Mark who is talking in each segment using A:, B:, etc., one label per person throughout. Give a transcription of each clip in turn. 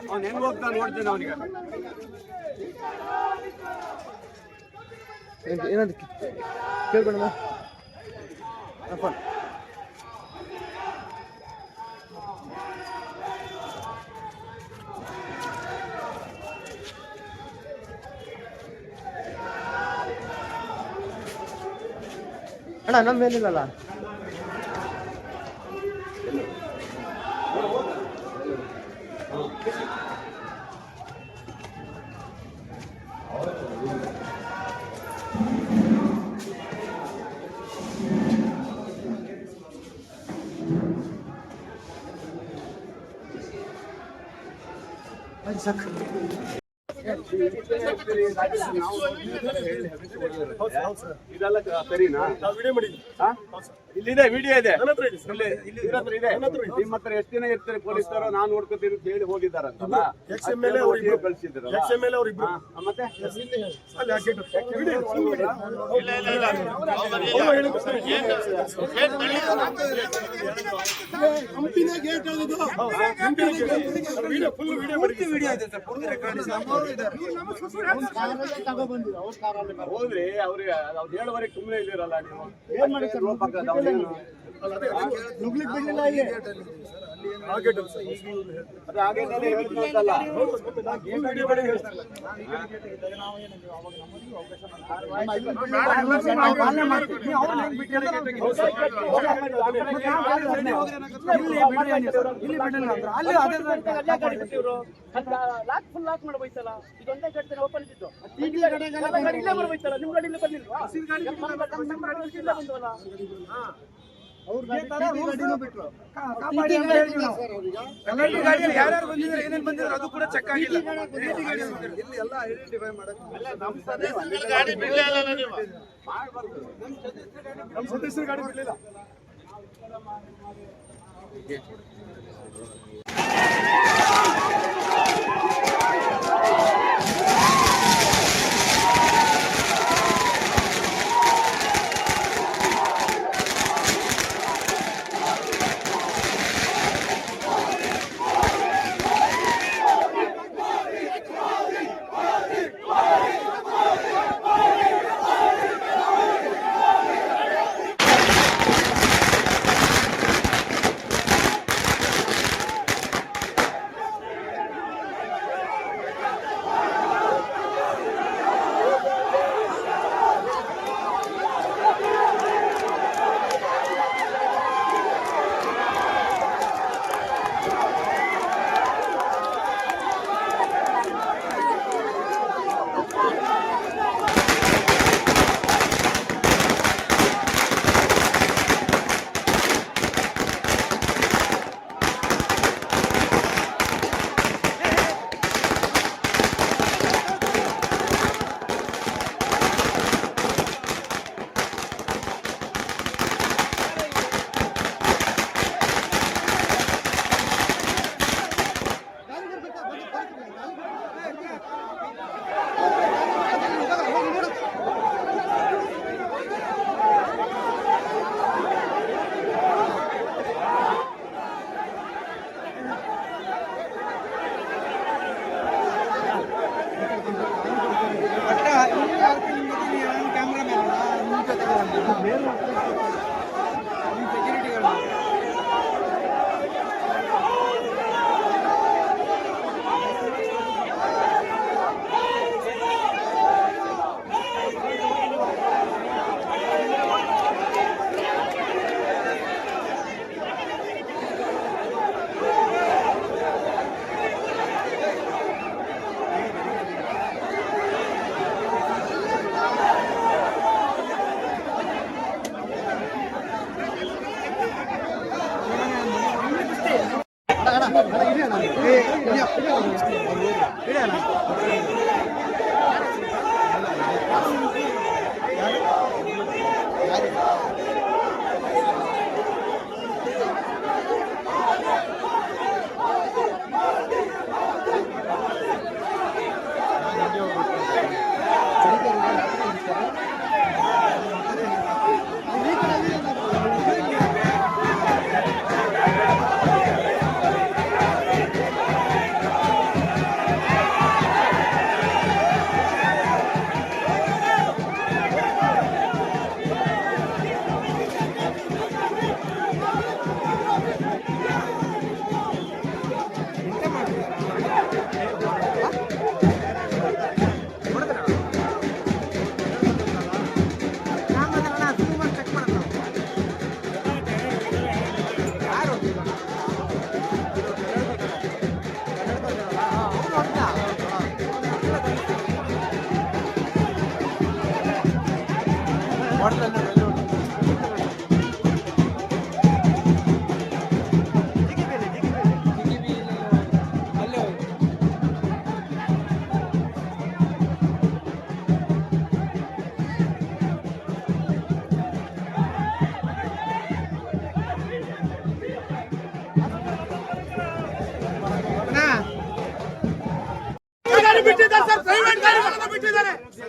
A: ಅವ್ನು ಹೆಂಗ್ ಹೋಗ್ತಾ ನೋಡ್ತೀನಿ ಅವನಿಗೆ
B: ಏನಂತ ಕೇಳ್ಬೇಡ ಅಣ್ಣ ನಮ್ಮೇನಿಲ್ಲಲ್ಲ
A: ಇದೆಲ್ಲ ಸರಿನಾ? ಇಲ್ಲಿದೆ ವಿಡಿಯೋ ಇದೆ, ನಿಮ್ಮ ಹತ್ರ ಎಷ್ಟು ದಿನ ಇರ್ತಾರೆ ಪೊಲೀಸರು? ನಾನು ನೋಡ್ಕೊತೀನಿ ಅಂತ ಹೇಳಿ ಹೋಗಿದ್ದಾರಂತಲ್ಲ, ಕಳಿಸಿದ್ರು. ಮತ್ತೆ ಹೋದ್ರಿ ಅವ್ರಿಗೆ ಅವ್ರು ಹೇಳುವರೆಗೆ ಸುಮ್ಮನೆ ಇಲ್ಲಿರಲ್ಲ ನೀವು.
C: ಫುಲ್ ಲಾಕ್ ಮಾಡಿ ಹೋಯ್ತಲ್ಲ, ಇದೊಂದೇ ಗಡ್ಡೆ ಓಪನ್ ಇದ್ದು ಇಲ್ಲೇ ಬರ್ಬೋಯ್ತಲ್ಲ. ನಿಮ್ ಗಾಡಿ ಬಂದಿಲ್ವಾ? ಬಂದವಲ್ಲ
B: ಯಾರ್ಯಾರು ಬಂದಿದ್ದಾರೆ, ಏನೇನು ಬಂದಿದ್ದಾರೆ ಅದು ಕೂಡ ಚೆಕ್ ಆಗಿಲ್ಲ. ಎಲ್ಲ ಐಡೆಂಟಿಫೈ ನಮ್ಮ ಸದಸ್ಯರ ಗಾಡಿ ಬಿಡಲಿಲ್ಲ.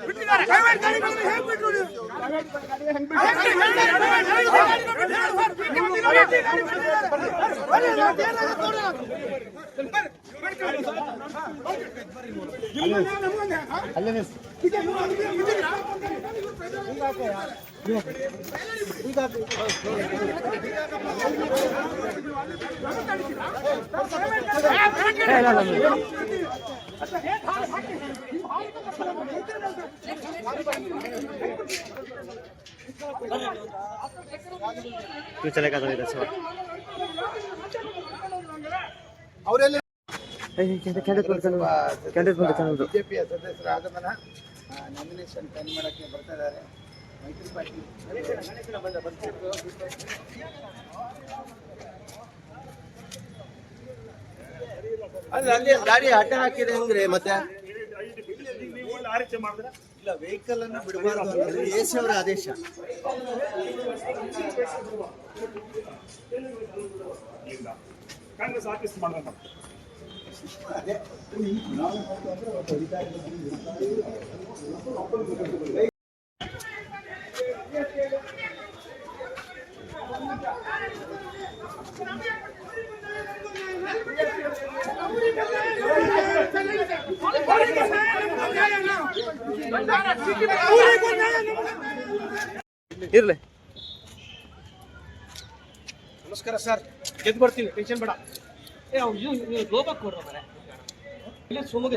B: ಬಿಟ್ಟಿದ್ದಾರೆ ಪ್ರೈವೇಟ್ ಗಾಡಿಗಳನ್ನು ಹೇಗೆ ಬಿಟ್ರು ನೀವು?
D: चलेगा तो इधर से
E: ಅವರೆಲ್ಲ
D: कैंडिडेट
E: ಬಿಜೆಪಿಯ ಸದಸ್ಯರ ಆಗಮನ ನಾಮಿನೇಷನ್ ಟೈಮ್ ಮಾಡಕ್ಕೆ ಬರ್ತಾ ಇದ್ದಾರೆ. ಮೈತ್ರಿ ಪಾರ್ಟಿ ಅಲ್ಲಿ ಗಾಡಿ ಅಡ್ಡ ಹಾಕಿದೆ ಹೆಂಗ್ರಿ ಮತ್ತೆ ಇಲ್ಲ ವೆಹಿಕಲ್ ಅನ್ನು ಬಿಡಬಾರ್ದು ಅನ್ನೋದು ಎ ಸಿ ಅವರ ಆದೇಶ.
F: ಕಾಂಗ್ರೆಸ್ ಆಫೀಸ್ ಮಾಡಿದ್ರೆ
D: ಇರ್ಲಿ.
B: ನಮಸ್ಕಾರ ಸರ್, ಗೆದ್ದು ಬರ್ತೀವಿ, ಟೆನ್ಷನ್ ಬೇಡ. ಲೋಬಕ್ ಕೊಡ್ರ ಮರೆ ಇಲ್ಲ ಶಿವಮೊಗ್ಗ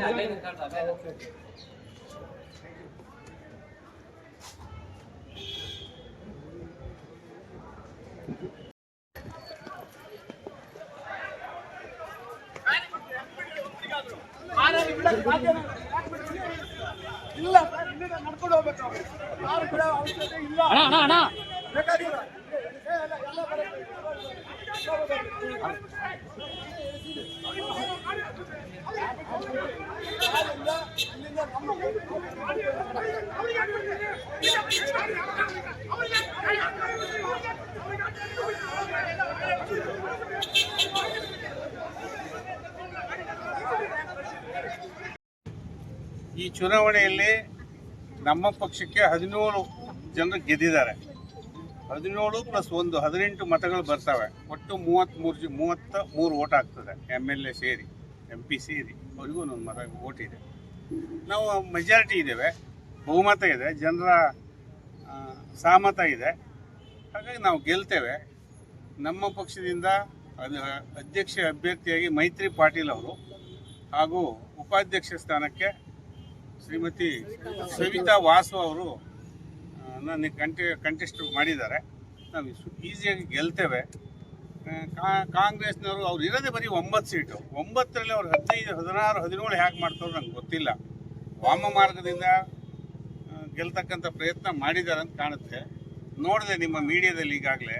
C: ಇಲ್ಲ ನಡ್ಕೊಂಡು ಹೋಗ್ಬೇಕು. ಯಾರು ಕೂಡ ಅವಶ್ಯಕತೆ ಇಲ್ಲ. ಬೇಕಾಗಿಲ್ಲ.
G: ಈ ಚುನಾವಣೆಯಲ್ಲಿ ನಮ್ಮ ಪಕ್ಷಕ್ಕೆ 17 ಜನರು ಗೆದ್ದಿದ್ದಾರೆ. 17 + 1 18 ಮತಗಳು ಬರ್ತವೆ. ಒಟ್ಟು 33 ಓಟ್ ಆಗ್ತದೆ. MLA ಸೇರಿ MP ಸೇರಿ ಅವರಿಗೂ ಒಂದು ಮತ ಓಟ್ ಇದೆ. ನಾವು ಮೆಜಾರಿಟಿ ಇದ್ದೇವೆ, ಬಹುಮತ ಇದೆ, ಜನರ ಸಹಮತ ಇದೆ. ಹಾಗಾಗಿ ನಾವು ಗೆಲ್ತೇವೆ. ನಮ್ಮ ಪಕ್ಷದಿಂದ ಅಧ್ಯಕ್ಷ ಅಭ್ಯರ್ಥಿಯಾಗಿ ಮೈತ್ರಿ ಪಾಟೀಲ್ ಅವರು ಹಾಗೂ ಉಪಾಧ್ಯಕ್ಷ ಸ್ಥಾನಕ್ಕೆ ಶ್ರೀಮತಿ ಸವಿತಾ ವಾಸು ಅವರು ನನ್ನ ಕಂಟೆಸ್ಟ್ ಮಾಡಿದ್ದಾರೆ. ನಾವು ಈಸಿಯಾಗಿ ಗೆಲ್ತೇವೆ. ಕಾಂಗ್ರೆಸ್ನವರು ಅವ್ರು ಇರೋದೇ ಬರೀ 9 ಸೀಟು. 9ರಲ್ಲಿ ಅವ್ರು 15, 16, 17 ಹೇಗೆ ಮಾಡ್ತಾರೋ ನಂಗೆ ಗೊತ್ತಿಲ್ಲ. ವಾಮ ಮಾರ್ಗದಿಂದ ಗೆಲ್ತಕ್ಕಂಥ ಪ್ರಯತ್ನ ಮಾಡಿದ್ದಾರೆ ಅಂತ ಕಾಣುತ್ತೆ. ನೋಡಿದೆ ನಿಮ್ಮ ಮೀಡಿಯಾದಲ್ಲಿ ಈಗಾಗಲೇ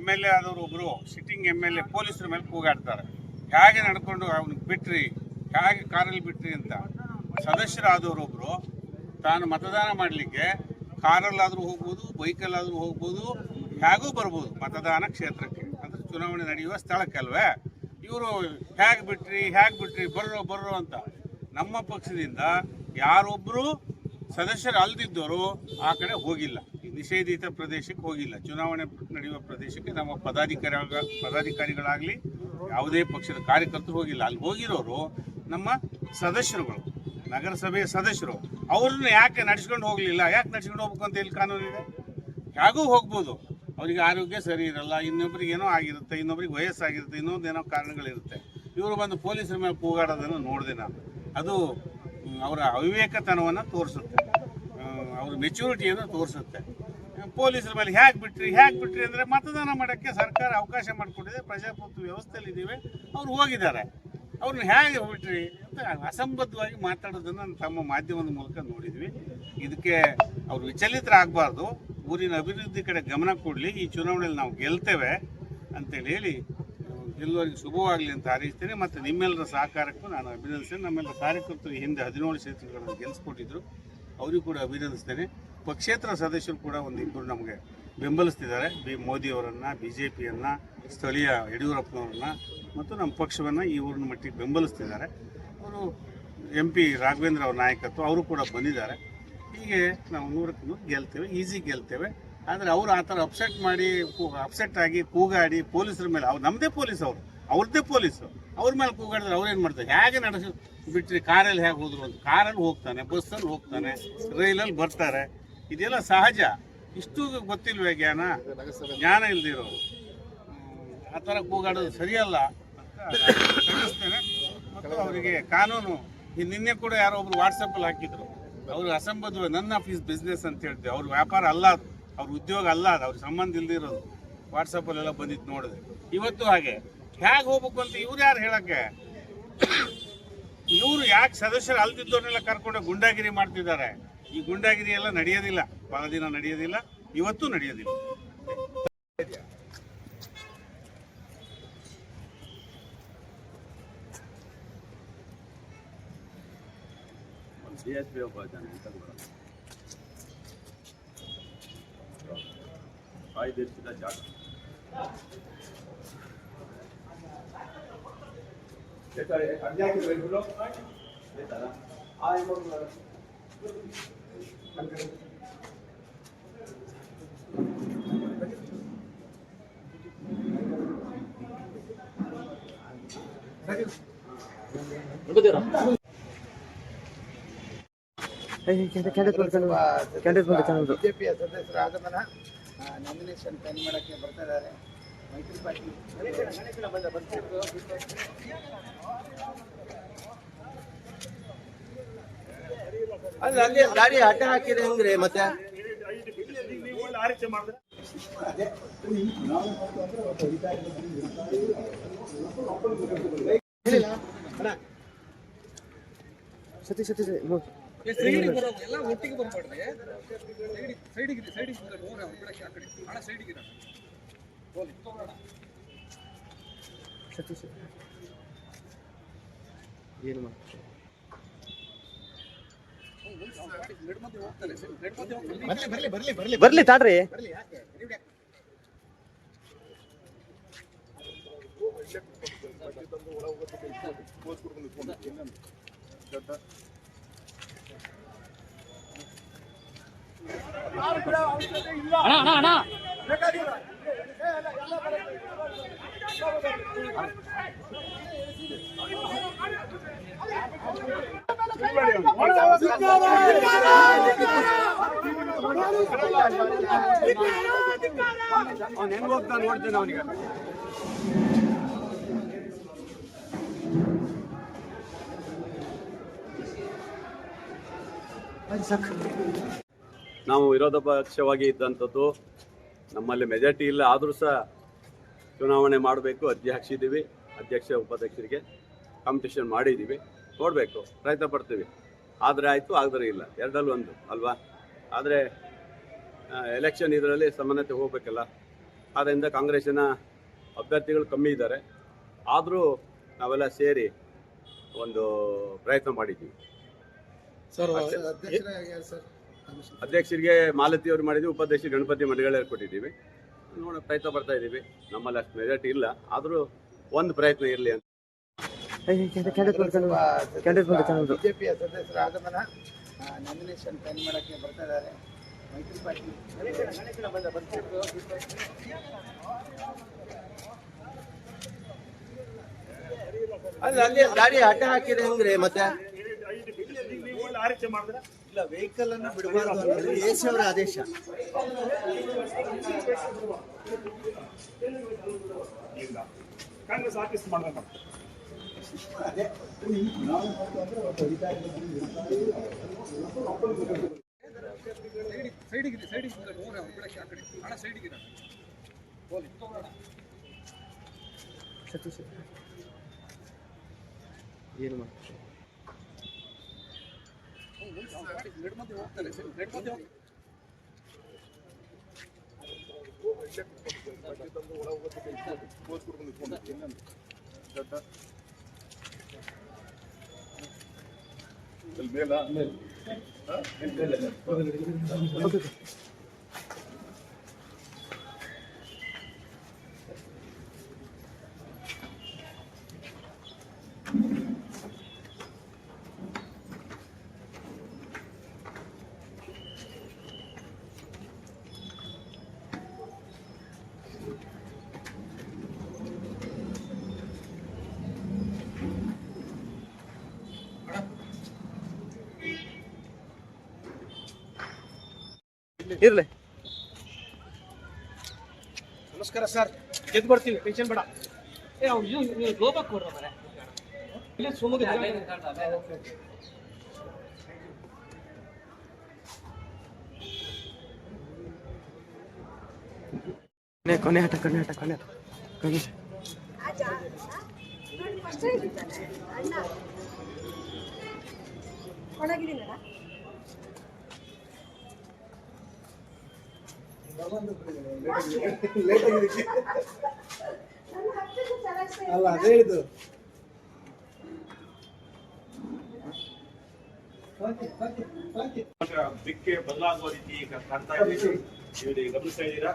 G: MLA ಆದವರು ಒಬ್ಬರು ಸಿಟ್ಟಿಂಗ್ MLA ಪೊಲೀಸರ ಮೇಲೆ ಕೂಗಾಡ್ತಾರೆ. ಹೇಗೆ ನಡ್ಕೊಂಡು ಅವ್ನಿಗೆ ಬಿಟ್ರಿ, ಹೇಗೆ ಕಾರಲ್ಲಿ ಬಿಟ್ರಿ ಅಂತ. ಸದಸ್ಯರಾದವರೊಬ್ಬರು ತಾನು ಮತದಾನ ಮಾಡಲಿಕ್ಕೆ ಕಾರಲ್ಲಾದರೂ ಹೋಗ್ಬೋದು, ಬೈಕಲ್ಲಾದರೂ ಹೋಗ್ಬೋದು, ಹೇಗೂ ಬರ್ಬೋದು ಮತದಾನ ಕ್ಷೇತ್ರಕ್ಕೆ, ಅಂದರೆ ಚುನಾವಣೆ ನಡೆಯುವ ಸ್ಥಳಕ್ಕಲ್ವೇ. ಇವರು ಹೇಗೆ ಬಿಟ್ರಿ ಬರ್ರೋ ಅಂತ. ನಮ್ಮ ಪಕ್ಷದಿಂದ ಯಾರೊಬ್ಬರು ಸದಸ್ಯರು ಅಲ್ದಿದ್ದವರು ಆ ಕಡೆ ಹೋಗಿಲ್ಲ, ಈ ನಿಷೇಧಿತ ಪ್ರದೇಶಕ್ಕೆ ಹೋಗಿಲ್ಲ. ಚುನಾವಣೆ ನಡೆಯುವ ಪ್ರದೇಶಕ್ಕೆ ನಮ್ಮ ಪದಾಧಿಕಾರಿಗಳಾಗಲಿ ಯಾವುದೇ ಪಕ್ಷದ ಕಾರ್ಯಕರ್ತರು ಹೋಗಿಲ್ಲ. ಅಲ್ಲಿ ಹೋಗಿರೋರು ನಮ್ಮ ಸದಸ್ಯರುಗಳು, ನಗರಸಭೆಯ ಸದಸ್ಯರು. ಅವ್ರನ್ನ ಯಾಕೆ ನಡೆಸ್ಕೊಂಡು ಹೋಗಲಿಲ್ಲ? ಯಾಕೆ ನಡೆಸ್ಕೊಂಡು ಹೋಗ್ಬೇಕು ಅಂತ ಇಲ್ಲಿ ಕಾನೂನಿದೆ? ಹೇಗೂ ಹೋಗ್ಬೋದು. ಅವರಿಗೆ ಆರೋಗ್ಯ ಸರಿ ಇರಲ್ಲ, ಇನ್ನೊಬ್ರಿಗೆ ಏನೋ ಆಗಿರುತ್ತೆ, ಇನ್ನೊಬ್ರಿಗೆ ವಯಸ್ಸಾಗಿರುತ್ತೆ, ಇನ್ನೊಂದೇನೋ ಕಾರಣಗಳಿರುತ್ತೆ. ಇವರು ಬಂದು ಪೊಲೀಸರ ಮೇಲೆ ಕೂಗಾಡೋದನ್ನು ನೋಡಿದೆ ನಾನು. ಅದು ಅವರ ಅವಿವೇಕತನವನ್ನು ತೋರಿಸುತ್ತೆ, ಅವ್ರ ಮೆಚ್ಯೂರಿಟಿಯನ್ನು ತೋರಿಸುತ್ತೆ. ಪೊಲೀಸರ ಮೇಲೆ ಹೇಗೆ ಬಿಟ್ರಿ ಅಂದರೆ ಮತದಾನ ಮಾಡೋಕ್ಕೆ ಸರ್ಕಾರ ಅವಕಾಶ ಮಾಡಿಕೊಟ್ಟಿದೆ, ಪ್ರಜಾಪ್ರಭುತ್ವ ವ್ಯವಸ್ಥೆಯಲ್ಲಿ ಇದ್ದೀವಿ, ಅವ್ರು ಹೋಗಿದ್ದಾರೆ. ಅವ್ರನ್ನ ಹೇಗೆ ಬಿಟ್ರಿ ಅಂತ ಅಸಂಬದ್ಧವಾಗಿ ಮಾತಾಡೋದನ್ನು ತಮ್ಮ ಮಾಧ್ಯಮದ ಮೂಲಕ ನೋಡಿದ್ವಿ. ಇದಕ್ಕೆ ಅವರು ವಿಚಲಿತರಾಗಬಾರ್ದು, ಊರಿನ ಅಭಿವೃದ್ಧಿ ಕಡೆ ಗಮನ ಕೊಡಲಿ. ಈ ಚುನಾವಣೆಯಲ್ಲಿ ನಾವು ಗೆಲ್ತೇವೆ ಅಂತೇಳಿ ಹೇಳಿ ಗೆಲ್ಲುವವರಿಗೆ ಶುಭವಾಗಲಿ ಅಂತ ಹಾರೈಸ್ತೇನೆ. ಮತ್ತು ನಿಮ್ಮೆಲ್ಲರ ಸಹಕಾರಕ್ಕೂ ನಾನು ಅಭಿನಂದಿಸ್ತೇನೆ. ನಮ್ಮೆಲ್ಲ ಕಾರ್ಯಕರ್ತರು ಹಿಂದೆ 17 ಕ್ಷೇತ್ರಗಳನ್ನು ಗೆಲ್ಲಿಸ್ಕೊಟ್ಟಿದ್ರು, ಅವರಿಗೂ ಕೂಡ ಅಭಿನಂದಿಸ್ತೇನೆ. ಪಕ್ಷೇತರ ಸದಸ್ಯರು ಕೂಡ ಒಂದಿಬ್ಬರು ನಮಗೆ ಬೆಂಬಲಿಸ್ತಿದ್ದಾರೆ. ಮೋದಿಯವರನ್ನು, BJPಯನ್ನು, ಸ್ಥಳೀಯ ಯಡಿಯೂರಪ್ಪನವ್ರನ್ನ ಮತ್ತು ನಮ್ಮ ಪಕ್ಷವನ್ನು ಈ ಊರಿನ ಮಟ್ಟಿಗೆ ಬೆಂಬಲಿಸ್ತಿದ್ದಾರೆ. ಅವರು MP ರಾಘವೇಂದ್ರ ಅವ್ರ ನಾಯಕತ್ವ ಅವರು ಕೂಡ ಬಂದಿದ್ದಾರೆ. ಹೀಗೆ ನಾವು 100ಕ್ಕೆ 100 ಗೆಲ್ತೇವೆ, ಈಸಿ ಗೆಲ್ತೇವೆ. ಆದರೆ ಅವರು ಆ ಥರ ಅಪ್ಸೆಟ್ ಆಗಿ ಕೂಗಾಡಿ ಪೊಲೀಸರ ಮೇಲೆ, ಅವ್ರು ನಮ್ಮದೇ ಪೊಲೀಸ್, ಅವ್ರದ್ದೇ ಪೊಲೀಸು, ಅವ್ರ ಮೇಲೆ ಕೂಗಾಡಿದ್ರೆ ಅವ್ರೇನು ಮಾಡ್ತಾರೆ? ಹೇಗೆ ನಡೆಸಿ ಬಿಟ್ಟರೆ ಕಾರಲ್ಲಿ ಹೇಗೆ ಹೋದ್ರು ಅಂತ. ಕಾರಲ್ಲಿ ಹೋಗ್ತಾನೆ, ಬಸ್ಸಲ್ಲಿ ಹೋಗ್ತಾನೆ, ರೈಲಲ್ಲಿ ಬರ್ತಾರೆ. ಇದೆಲ್ಲ ಸಹಜ. ಇಷ್ಟು ಗೊತ್ತಿಲ್ವೇ ಜ್ಞಾನ ಇಲ್ದಿರೋರು ಆ ಥರ ಕೂಗಾಡೋದು ಸರಿಯಲ್ಲ ಅಂತ ಖಂಡಿಸ್ತೇನೆ. ಮತ್ತು ಅವರಿಗೆ ಕಾನೂನು ನಿನ್ನೆ ಕೂಡ ಯಾರೋ ಒಬ್ರು ವಾಟ್ಸಪ್ಪಲ್ಲಿ ಹಾಕಿದ್ರು, ಅವರು ಅಸಂಬದ್ಧ ನನ್ನ ಆಫೀಸ್ ಬಿಸ್ನೆಸ್ ಅಂತ ಹೇಳ್ತೇವೆ. ಅವ್ರ ವ್ಯಾಪಾರ ಅಲ್ಲ ಅದು, ಅವ್ರ ಉದ್ಯೋಗ ಅಲ್ಲ ಅದು, ಅವ್ರಿಗೆ ಸಂಬಂಧ ಇಲ್ದಿರೋದು. ವಾಟ್ಸಪ್ಪಲ್ಲೆಲ್ಲ ಬಂದಿತ್ತು ನೋಡಿದೆ. ಇವತ್ತು ಹಾಗೆ ಹೇಗೆ ಹೋಗ್ಬೇಕು ಅಂತ ಇವ್ರು ಯಾರು ಹೇಳಕ್ಕೆ? ಇವರು ಯಾಕೆ ಸದಸ್ಯರು ಅಲ್ದಿದ್ದವ್ರನ್ನೆಲ್ಲ ಕರ್ಕೊಂಡು ಗುಂಡಾಗಿರಿ ಮಾಡ್ತಿದ್ದಾರೆ? ಈ ಗುಂಡಾಗಿರಿ ಎಲ್ಲ ನಡೆಯೋದಿಲ್ಲ, ಬಹಳ ದಿನ ನಡೆಯೋದಿಲ್ಲ, ಇವತ್ತು ನಡೆಯೋದಿಲ್ಲ.
A: DSP ಒಬ್ಬ ಇದ್ದಾನೆ ಅಂತ ಕೂಡ ಕಾಯ್ದಿರಿಸಿದ ಜಾಗ.
E: ಬಿಜೆಪಿಯ ಸದಸ್ಯರ ಆಗಮನ, ನಾಮಿನೇಷನ್ ಪೆನ್ ಮಾಡಕ್ಕೆ ಬರ್ತಾ ಇದ್ದಾರೆ. ಮೈತ್ರಿ ಪಾರ್ಟಿ ಅಲ್ಲಿ ಗಾಡಿ ಅಡ್ಡ ಹಾಕಿದ್ರೆ ಹೆಂಗ್ರಿ ಮತ್ತೆ?
D: ಸತೀಶ್
B: ಸೈಡಿಗೆ ಬರೋದು ಎಲ್ಲ ಒಟ್ಟಿಗೆ ಬರ್ಬಾರ್ದೆ. ಸೈಡಿಗೆ ಹೋಗ್ರೆ ಅವ್ರ ಬಿಡಕ್ಕೆ ಆ ಕಡೆ ಹಣ ಸೈಡಿಗೆ
D: ಸತೀಶ್ ಏನು ಮಾಡ್ತಾರೆ? ಬರ್ಲಿ ತಾಡ್ರಿ.
A: ಅವ್ನು ಹೆಂಗ್ ಹೋಗ್ತಾನೆ ನೋಡ್ತೀನಿ ಅವನಿಗೆ. ನಾವು ವಿರೋಧ ಪಕ್ಷವಾಗಿ ಇದ್ದಂಥದ್ದು, ನಮ್ಮಲ್ಲಿ ಮೆಜಾರಿಟಿ ಇಲ್ಲ, ಆದರೂ ಸಹ ಚುನಾವಣೆ ಮಾಡಬೇಕು, ಅರ್ಜಿ ಹಾಕ್ಸಿದ್ದೀವಿ. ಅಧ್ಯಕ್ಷ ಉಪಾಧ್ಯಕ್ಷರಿಗೆ ಕಾಂಪಿಟೇಷನ್ ಮಾಡಿದ್ದೀವಿ, ನೋಡಬೇಕು, ಪ್ರಯತ್ನ ಪಡ್ತೀವಿ. ಆದರೆ ಆಯಿತು, ಆಗದರೆ ಇಲ್ಲ, ಎರಡಲ್ಲಿ ಒಂದು ಅಲ್ವಾ? ಆದರೆ ಎಲೆಕ್ಷನ್ ಇದರಲ್ಲಿ ಸಮಾನತೆ ಹೋಗಬೇಕಲ್ಲ. ಆದ್ದರಿಂದ ಕಾಂಗ್ರೆಸ್ಸಿನ ಅಭ್ಯರ್ಥಿಗಳು ಕಮ್ಮಿ ಇದ್ದಾರೆ, ಆದರೂ ನಾವೆಲ್ಲ ಸೇರಿ ಒಂದು ಪ್ರಯತ್ನ ಮಾಡಿದ್ದೀವಿ. ಅಧ್ಯಕ್ಷರಿಗೆ ಮಾಲತಿ ಅವರು ಮಾಡಿದ್ವಿ, ಉಪಾಧ್ಯಕ್ಷರಿಗೆ ಗಣಪತಿ ಮಡಿಗಳಲ್ಲಿ ಕೊಟ್ಟಿದ್ದೀವಿ. ನೋಡೋ ಪ್ರಯತ್ನ ಪಡ್ತಾ ಇದ್ದೀವಿ. ನಮ್ಮಲ್ಲಿ ಅಷ್ಟು ಮೆಜಾರಿಟಿ ಇಲ್ಲ, ಆದರೂ ಒಂದು ಪ್ರಯತ್ನ ಇರಲಿ ಅಂತ.
E: ಬಿಜೆಪಿಯ ಸದಸ್ಯರ ಆಗಮನ, ನಾಮಿನೇಷನ್ ಪೆನ್ ಮಾಡಕ್ಕೆ ಬರ್ತಾ ಇದ್ದಾರೆ. ಮೈತ್ರಿ ಪಾರ್ಟಿ ಅಲ್ಲಿ ಗಾಡಿ ಅಡ್ಡ ಹಾಕಿದ್ರೆ ಹೆಂಗ್ರಿ ಮತ್ತೆ? ಇಲ್ಲ, ವೆಹಿಕಲ್ ಅನ್ನು ಬಿಡಬಾರ್ದು ಅನ್ನೋದು ಎಸಿ ಅವರ ಆದೇಶ.
B: ಕಾಂಗ್ರೆಸ್ ಆಫೀಸ್ ಮಾಡಬೇಕು. ಸೈಡಿಗೆ ಹೋಗ್ರೆ ಅವ್ರ ಬಿಡಕ್ಕೆ ಆ ಕಡೆ ಹಣ ಸೈಡಿಗೆ
D: ಸತೀಶ್ ಏನು ಮಾಡ್ತಾರೆ? ಇರ್ಲಿ.
B: ನಮಸ್ಕಾರ ಸರ್, ಗೆದ್ದು ಬರ್ತೀವಿ, ಟೆನ್ಷನ್ ಬೇಡ. ನೀವು ಲೋಬಕ್ ಕೊಡ್ರ ಮರೆ ಇಲ್ಲಿ ಶಿವಮೊಗ್ಗ
D: ಕೊನೆ ಆಟ ಕೊನೆ ಆಟ ಕೊನೆ ಆಟ ಕೊನೆ.
E: ಅಲ್ಲ ಅದೇ ಹೇಳಿದ್ದು.
F: ದಿಕ್ಕೆ ಬದಲಾಗುವ ರೀತಿ ಈಗ ಕಾಣ್ತಾ ಇದ್ದೀವಿ. ನೀವು ಗಮನಿಸ್ತಾ ಇದ್ದೀರಾ?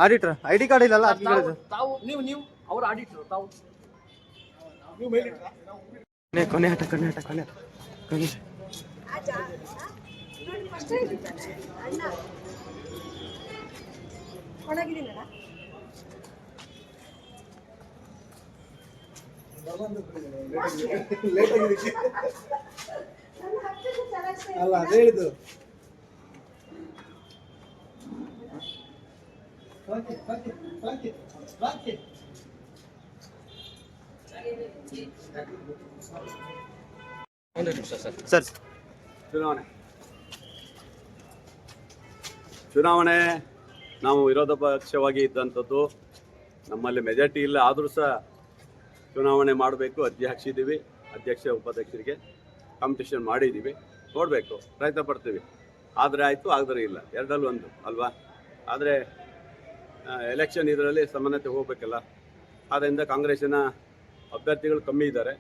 D: ಆಡಿಟ್ರ್ ಐ ಡಿ ಕಾರ್ಡ್ ಇಲ್ಲಲ್ಲ ಅದಕ್ಕೆ ಹೇಳಿದ್ದು.
C: ತಾವು ನೀವು ಅವ್ರ ಆಡಿಟ್ರು ತಾವು
D: ಕೊನೆ ಆಟ ಕೊನೆ ಆಟ ಕೊನೆ ಆಟ ಕೊನೆ.
E: ಅಲ್ಲ ಅದೇ ಹೇಳಿದ್ದು.
D: ಸರ್
A: ಚುನಾವಣೆ ನಾವು ವಿರೋಧ ಪಕ್ಷವಾಗಿ ಇದ್ದಂಥದ್ದು, ನಮ್ಮಲ್ಲಿ ಮೆಜಾರಿಟಿ ಇಲ್ಲ, ಆದರೂ ಸಹ ಚುನಾವಣೆ ಮಾಡಬೇಕು, ಅರ್ಜಿ ಹಾಕ್ಸಿದ್ದೀವಿ. ಅಧ್ಯಕ್ಷ ಉಪಾಧ್ಯಕ್ಷರಿಗೆ ಕಾಂಪಿಟೇಷನ್ ಮಾಡಿದ್ದೀವಿ, ನೋಡಬೇಕು, ಪ್ರಯತ್ನ ಪಡ್ತೀವಿ. ಆದರೆ ಆಯಿತು, ಆಗದ್ರೆ ಇಲ್ಲ, ಎರಡಲ್ಲೂ ಒಂದು ಅಲ್ವಾ. ಆದರೆ ಎಲೆಕ್ಷನ್ ಇದರಲ್ಲಿ ಸಮಾನತೆ ಹೋಗಬೇಕಲ್ಲ, ಆದ್ದರಿಂದ ಕಾಂಗ್ರೆಸ್ಸಿನ ಅಭ್ಯರ್ಥಿಗಳು ಕಮ್ಮಿ ಇದ್ದಾರೆ.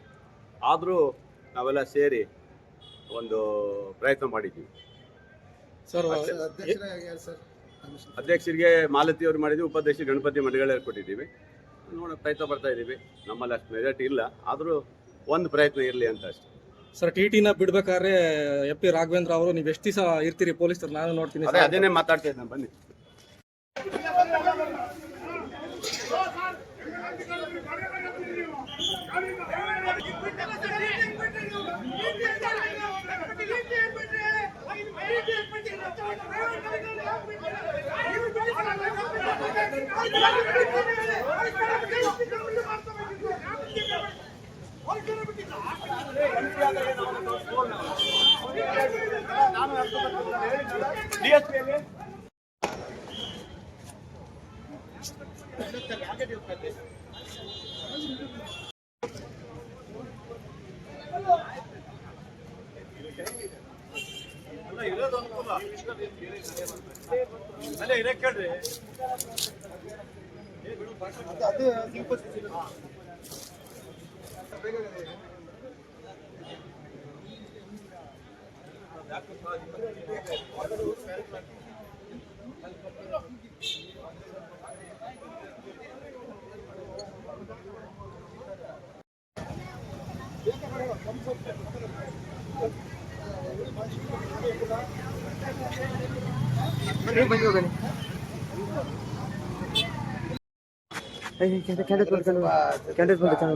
A: ಆದರೂ ನಾವೆಲ್ಲ ಸೇರಿ ಒಂದು ಪ್ರಯತ್ನ ಮಾಡಿದ್ದೀವಿ. ಅಧ್ಯಕ್ಷರಿಗೆ ಮಾಲತಿಯವರು ಮಾಡಿದ್ವಿ, ಉಪಾಧ್ಯಕ್ಷರಿಗೆ ಗಣಪತಿ ಮಂಡಳಿಗೆ ಕೊಟ್ಟಿದ್ದೀವಿ. ಪ್ರಯತ್ನ ಪಡ್ತಾ ಇದ್ದೀವಿ. ನಮ್ಮಲ್ಲಿ ಅಷ್ಟು ಮೆಜಾರಿಟಿ ಇಲ್ಲ, ಆದರೂ ಒಂದು ಪ್ರಯತ್ನ ಇರಲಿ ಅಂತ ಅಷ್ಟೇ.
H: ಸರ್, ಟಿಟಿನ ಬಿಡ್ಬೇಕಾದ್ರೆ ಎಂ ಪಿ ರಾಘವೇಂದ್ರ ಅವರು ನೀವು ಎಷ್ಟು ದಿವಸ ಇರ್ತೀರಿ ಪೊಲೀಸರು? ನಾನು ನೋಡ್ತೀನಿ.
A: ಅದೇನೇ ಮಾತಾಡ್ತಾ ಇದ್ದೆ, ಬನ್ನಿ.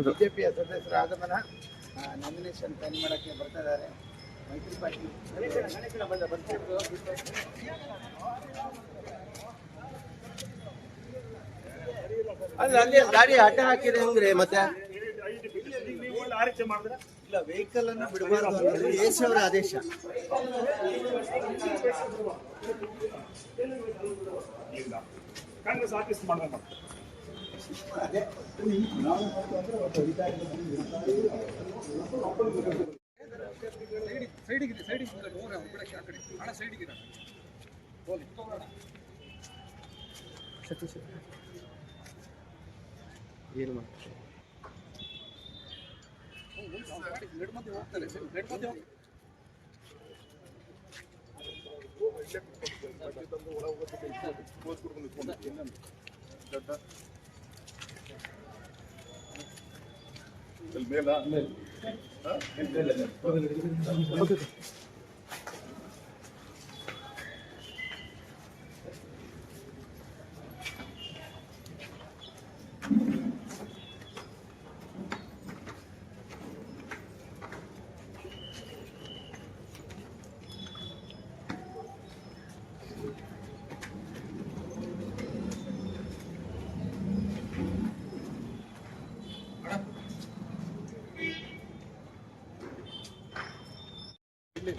E: ಬಿಜೆಪಿಯ ಸದಸ್ಯರ ಆಗಮನ, ನಾಮಿನೇಷನ್ ಪೆನ್ ಮಾಡಕ್ಕೆ ಬರ್ತಾ ಇದ್ದಾರೆ. ಮೈತ್ರಿ ಪಾಟೀಲ್
D: ಅಲ್ಲಿ ಗಾಡಿ ಅಡ್ಡ ಹಾಕಿದ್ರೆ ಹೆಂಗ್ರಿ? ಮತ್ತೆ
E: ಇಲ್ಲ, ವೆಹಿಕಲ್ ಅನ್ನು ಬಿಡಬಾರ್ದು ಅನ್ನೋದು ಎಸಿ ಅವರ ಆದೇಶ.
F: ಕಾಂಗ್ರೆಸ್ ಆಫೀಸ್ ಮಾಡಿದ್ರೆ
D: ಏನು ಮಾಡ್ತಾರೆ?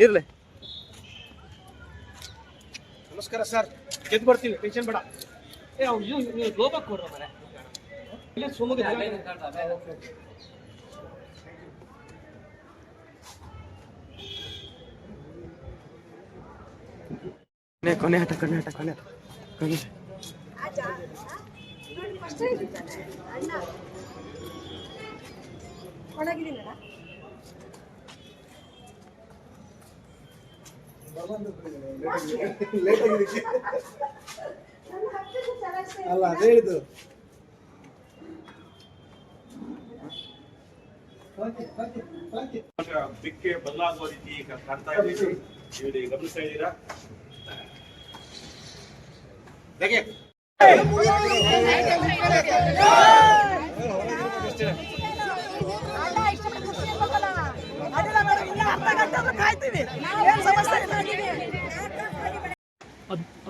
H: ಇರ್ಲಿ.
B: ನಮಸ್ಕಾರ ಸರ್, ಗೆದ್ದು ಬರ್ತೀವಿ, ಟೆನ್ಷನ್ ಬೇಡ. ನೀವು ಲೋಬಕ್ ಕೊಡ್ರ ಮರೆ ಇಲ್ಲ ಶಿವಮೊಗ್ಗ
H: ಕೊನೆ ಆಟ ಕೊನೆ ಆಟ ಕೊನೆ ಕೊನೆ
E: ಅಲ್ಲ ಅದೇ ಹೇಳಿದ್ದು.
F: ದಿಕ್ಕೆ ಬದಲಾಗುವ ರೀತಿ ಈಗ ಕಾಣ್ತಾ ಇದ್ದೀವಿ. ಇಲ್ಲಿ ಗಮನಿಸ್ತಾ ಇದ್ದೀರಾ?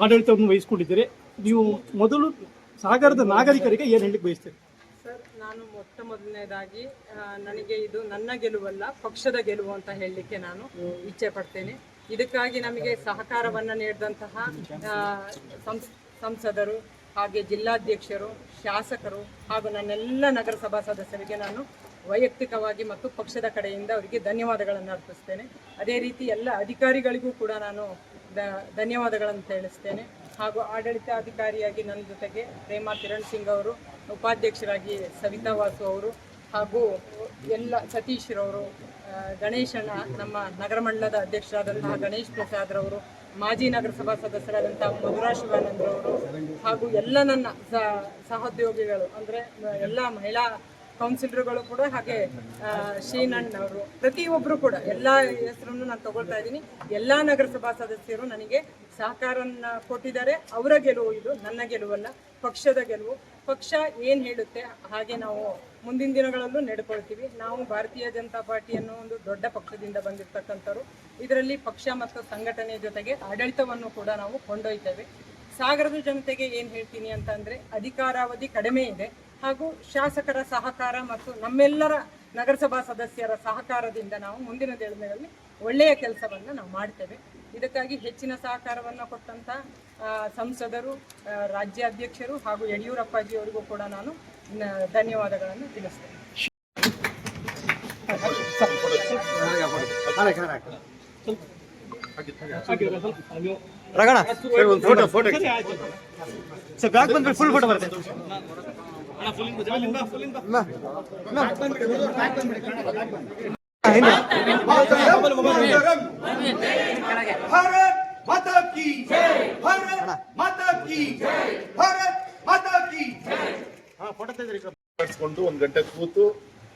B: ಆಡಳಿತವನ್ನು ವಹಿಸಿಕೊಂಡಿದ್ದೀರಿ. ನೀವು ಮೊದಲು ಸಾಗರದ ನಾಗರಿಕರಿಗೆ ಏನು ಹೇಳಲಿಕ್ಕೆ ಬಯಸ್ತೀರಿ?
I: ಸರ್, ನಾನು ಮೊಟ್ಟ ಮೊದಲನೇದಾಗಿ ನನಗೆ ಇದು ನನ್ನ ಗೆಲುವಲ್ಲ, ಪಕ್ಷದ ಗೆಲುವು ಅಂತ ಹೇಳಲಿಕ್ಕೆ ನಾನು ಇಚ್ಛೆ ಪಡ್ತೇನೆ. ಇದಕ್ಕಾಗಿ ನಮಗೆ ಸಹಕಾರವನ್ನು ನೀಡಿದಂತಹ ಸಂಸದರು, ಹಾಗೆ ಜಿಲ್ಲಾಧ್ಯಕ್ಷರು, ಶಾಸಕರು ಹಾಗೂ ನನ್ನೆಲ್ಲ ನಗರಸಭಾ ಸದಸ್ಯರಿಗೆ ನಾನು ವೈಯಕ್ತಿಕವಾಗಿ ಮತ್ತು ಪಕ್ಷದ ಕಡೆಯಿಂದ ಅವರಿಗೆ ಧನ್ಯವಾದಗಳನ್ನು ಅರ್ಪಿಸ್ತೇನೆ. ಅದೇ ರೀತಿ ಎಲ್ಲ ಅಧಿಕಾರಿಗಳಿಗೂ ಕೂಡ ನಾನು ಧನ್ಯವಾದಗಳನ್ನು ತಿಳಿಸ್ತೇನೆ. ಹಾಗೂ ಆಡಳಿತಾಧಿಕಾರಿಯಾಗಿ ನನ್ನ ಜೊತೆಗೆ ಪ್ರೇಮಾ ಕಿರಣ್ ಸಿಂಗ್ ಅವರು, ಉಪಾಧ್ಯಕ್ಷರಾಗಿ ಸವಿತಾ ವಾಸು ಅವರು, ಹಾಗೂ ಎಲ್ಲ ಸತೀಶ್ರವರು, ಗಣೇಶಣ್ಣ, ನಮ್ಮ ನಗರ ಮಂಡಲದ ಅಧ್ಯಕ್ಷರಾದಂತಹ ಗಣೇಶ್ ಪ್ರಸಾದ್ರವರು, ಮಾಜಿ ನಗರಸಭಾ ಸದಸ್ಯರಾದಂತಹ ಮಧುರಾ ಶಿವಾನಂದ್ರವರು, ಹಾಗೂ ಎಲ್ಲ ನನ್ನ ಸಹೋದ್ಯೋಗಿಗಳು ಅಂದರೆ ಎಲ್ಲ ಮಹಿಳಾ ಕೌನ್ಸಿಲರ್ಗಳು ಕೂಡ, ಹಾಗೆ ಶ್ರೀನಣ್ಣವರು, ಪ್ರತಿಯೊಬ್ಬರು ಕೂಡ ಎಲ್ಲ ಹೆಸರನ್ನು ನಾನು ತಗೊಳ್ತಾ ಇದ್ದೀನಿ. ಎಲ್ಲ ನಗರಸಭಾ ಸದಸ್ಯರು ನನಗೆ ಸಹಕಾರನ ಕೊಟ್ಟಿದ್ದಾರೆ. ಅವರ ಗೆಲುವು ಇದು, ನನ್ನ ಗೆಲುವಲ್ಲ, ಪಕ್ಷದ ಗೆಲುವು. ಪಕ್ಷ ಏನು ಹೇಳುತ್ತೆ ಹಾಗೆ ನಾವು ಮುಂದಿನ ದಿನಗಳಲ್ಲೂ ನಡೆಕೊಳ್ತೀವಿ. ನಾವು ಭಾರತೀಯ ಜನತಾ ಪಾರ್ಟಿಯನ್ನು ಒಂದು ದೊಡ್ಡ ಪಕ್ಷದಿಂದ ಬಂದಿರತಕ್ಕಂಥವ್ರು. ಇದರಲ್ಲಿ ಪಕ್ಷ ಮತ್ತು ಸಂಘಟನೆ ಜೊತೆಗೆ ಆಡಳಿತವನ್ನು ಕೂಡ ನಾವು ಕೊಂಡೊಯ್ತೇವೆ. ಸಾಗರದ ಜನತೆಗೆ ಏನು ಹೇಳ್ತೀನಿ ಅಂತಂದರೆ, ಅಧಿಕಾರಾವಧಿ ಕಡಿಮೆ ಇದೆ, ಹಾಗೂ ಶಾಸಕರ ಸಹಕಾರ ಮತ್ತು ನಮ್ಮೆಲ್ಲರ ನಗರಸಭಾ ಸದಸ್ಯರ ಸಹಕಾರದಿಂದ ನಾವು ಮುಂದಿನ ದಿನಗಳಲ್ಲಿ ಒಳ್ಳೆಯ ಕೆಲಸವನ್ನು ನಾವು ಮಾಡ್ತೇವೆ. ಇದಕ್ಕಾಗಿ ಹೆಚ್ಚಿನ ಸಹಕಾರವನ್ನು ಕೊಟ್ಟಂಥ ಸಂಸದರು, ರಾಜ್ಯಾಧ್ಯಕ್ಷರು ಹಾಗೂ ಯಡಿಯೂರಪ್ಪಾಜಿಯವರಿಗೂ ಕೂಡ ನಾನು ಧನ್ಯವಾದಗಳನ್ನು ತಿಳಿಸ್ತೇನೆ.
B: ಫುಲ್ ಫೋಟೋ ಬರುತ್ತೆ.
J: भारत माता की जय, भारत माता की जय, भारत माता की जय.
K: ಮಾಡಿಸ್ಕೊಂಡು 1 ಗಂಟೆ ಕೂತು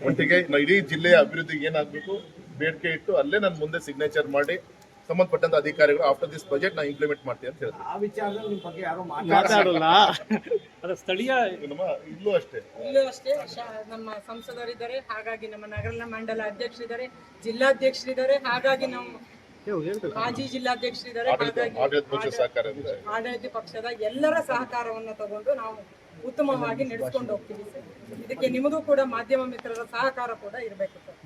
K: ಒಟ್ಟಿಗೆ ಇಡೀ ಜಿಲ್ಲೆಯ ಅಭಿವೃದ್ಧಿಗೆ ಏನಾಗಬೇಕು ಬೇಡಿಕೆ ಇಟ್ಟು ಅಲ್ಲೇ ನಾನು ಮುಂದೆ ಸಿಗ್ನೇಚರ್ ಮಾಡಿ ಸಂಬಂಧಪಟ್ಟಂತ ಅಧಿಕಾರಿಗಳು ಆಫ್ಟರ್ ದಿಸ್ ಬಜೆಟ್ ನಾನು ಇಂಪ್ಲಿಮೆಂಟ್ ಮಾಡ್ತೀನಿ ಅಂತ ಹೇಳ್ತೀನಿ.
E: ಆ ವಿಚಾರದಲ್ಲಿ ನಿಮ್ಮ ಬಗ್ಗೆ ಯಾರು
B: ಮಾತಾಡಲ್ಲ. ಅದು ಸ್ಥಳೀಯ
K: ಇಲ್ಲೂ ಅಷ್ಟೇ
I: ನಮ್ಮ ಸಂಸದರಿದ್ದಾರೆ, ಹಾಗಾಗಿ ನಮ್ಮ ನಗರ ಮಂಡಲ ಅಧ್ಯಕ್ಷರಿದ್ದಾರೆ, ಜಿಲ್ಲಾಧ್ಯಕ್ಷರಿದ್ದಾರೆ, ಹಾಗಾಗಿ ನಾವು ಮಾಜಿ ಜಿಲ್ಲಾಧ್ಯಕ್ಷರಿದ್ದಾರೆ, ಹಾಗಾಗಿ ಆಡಳಿತ ಪಕ್ಷದ ಎಲ್ಲರ ಸಹಕಾರವನ್ನು ತಗೊಂಡು ನಾವು ಉತ್ತಮವಾಗಿ ನಡೆಸ್ಕೊಂಡು ಹೋಗ್ತೀವಿ ಸರ್. ಇದಕ್ಕೆ ನಿಮಗೂ ಕೂಡ ಮಾಧ್ಯಮ ಮಿತ್ರರ ಸಹಕಾರ ಕೂಡ ಇರಬೇಕು ಸರ್.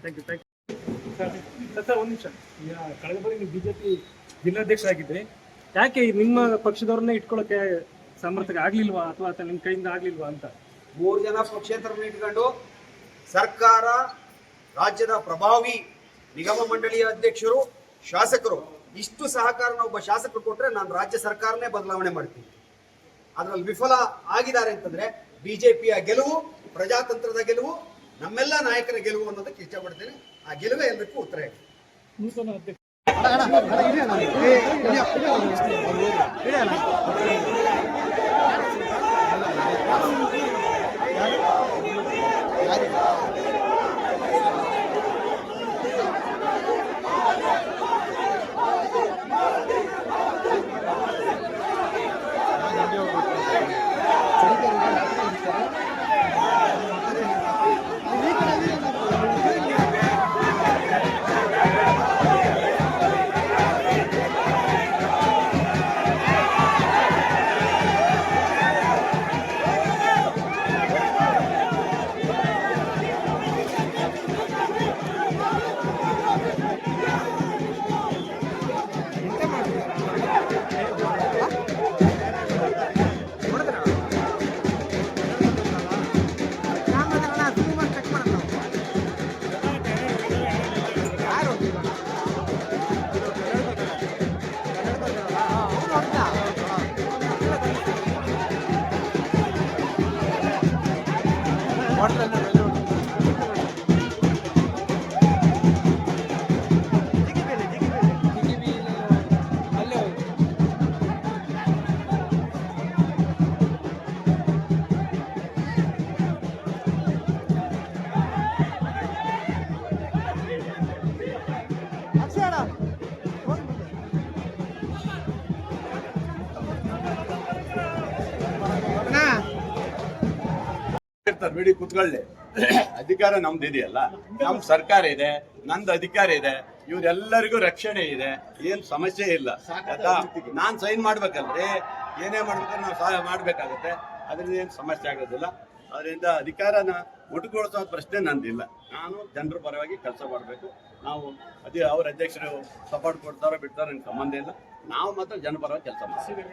B: ಸರ್, ಒಂದು ನಿಮಿಷ. ಕಳೆದ ಬಾರಿ ನೀವು ಬಿಜೆಪಿ ಜಿಲ್ಲಾಧ್ಯಕ್ಷ ಆಗಿದ್ರಿ, ಯಾಕೆ ನಿಮ್ಮ ಪಕ್ಷದವ್ರನ್ನೇ ಇಟ್ಕೊಳ್ಳೋಕೆ ಸಾಮರ್ಥ್ಯ ಆಗ್ಲಿಲ್ವಾ, ಅಥವಾ ನಿಮ್ಮ ಕೈಯಿಂದ ಆಗ್ಲಿಲ್ವಾ ಅಂತ?
J: 3 ಜನ ಪಕ್ಷೇತರನ್ನು ಇಟ್ಕೊಂಡು ಸರ್ಕಾರ, ರಾಜ್ಯದ ಪ್ರಭಾವಿ ನಿಗಮ ಮಂಡಳಿಯ ಅಧ್ಯಕ್ಷರು, ಶಾಸಕರು, ಇಷ್ಟು ಸಹಕಾರನ ಒಬ್ಬ ಶಾಸಕರು ಕೊಟ್ಟರೆ ನಾನು ರಾಜ್ಯ ಸರ್ಕಾರನೇ ಬದಲಾವಣೆ ಮಾಡ್ತೀನಿ. ಅದರಲ್ಲಿ ವಿಫಲ ಆಗಿದ್ದಾರೆ ಅಂತಂದ್ರೆ ಬಿಜೆಪಿಯ ಗೆಲುವು, ಪ್ರಜಾತಂತ್ರದ ಗೆಲುವು, ನಮ್ಮೆಲ್ಲ ನಾಯಕರ ಗೆಲುವು ಅನ್ನೋದಕ್ಕೆ ಇಷ್ಟಪಡ್ತೇನೆ. ಆ ಗೆಲುವೇ ಎಲ್ಲರಿಗೂ ಉತ್ತರ ಇದೆ.
B: ನೂತನ ಅಧ್ಯಕ್ಷ
A: ಇರ್ತಾರೆ ಬಿಡಿ, ಕುತ್ಕೊಳ್ಳಿ. ಅಧಿಕಾರ ನಮ್ದು ಇದೆಯಲ್ಲ, ನಮ್ ಸರ್ಕಾರ ಇದೆ, ನಂದು ಅಧಿಕಾರ ಇದೆ, ಇವ್ರೆಲ್ಲರಿಗೂ ರಕ್ಷಣೆ ಇದೆ, ಏನ್ ಸಮಸ್ಯೆ ಇಲ್ಲ. ಆಯ್ತಾ? ನಾನ್ ಸೈನ್ ಮಾಡ್ಬೇಕಲ್ರಿ, ಏನೇ ಮಾಡ್ಬೇಕಾದ್ರೆ ನಾವು ಸಹಾಯ ಮಾಡ್ಬೇಕಾಗತ್ತೆ, ಅದರಿಂದ ಏನ್ ಸಮಸ್ಯೆ ಆಗೋದಿಲ್ಲ. ಅದರಿಂದ ಅಧಿಕಾರನ ಒಟ್ಟುಗೊಳಿಸೋ ಪ್ರಶ್ನೆ ನಂದಿಲ್ಲ. ನಾನು ಜನರ ಪರವಾಗಿ ಕೆಲಸ ಮಾಡಬೇಕು. ನಾವು ಅವ್ರ ಅಧ್ಯಕ್ಷರು ಸಪೋರ್ಟ್ ಕೊಡ್ತಾರೋ ಬಿಡ್ತಾರೋ ನನಗೆ ಸಂಬಂಧ ಇಲ್ಲ. ನಾವು ಮಾತ್ರ ಜನರ ಪರವಾಗಿ ಕೆಲಸ ಮಾಡ್ತೀವಿ.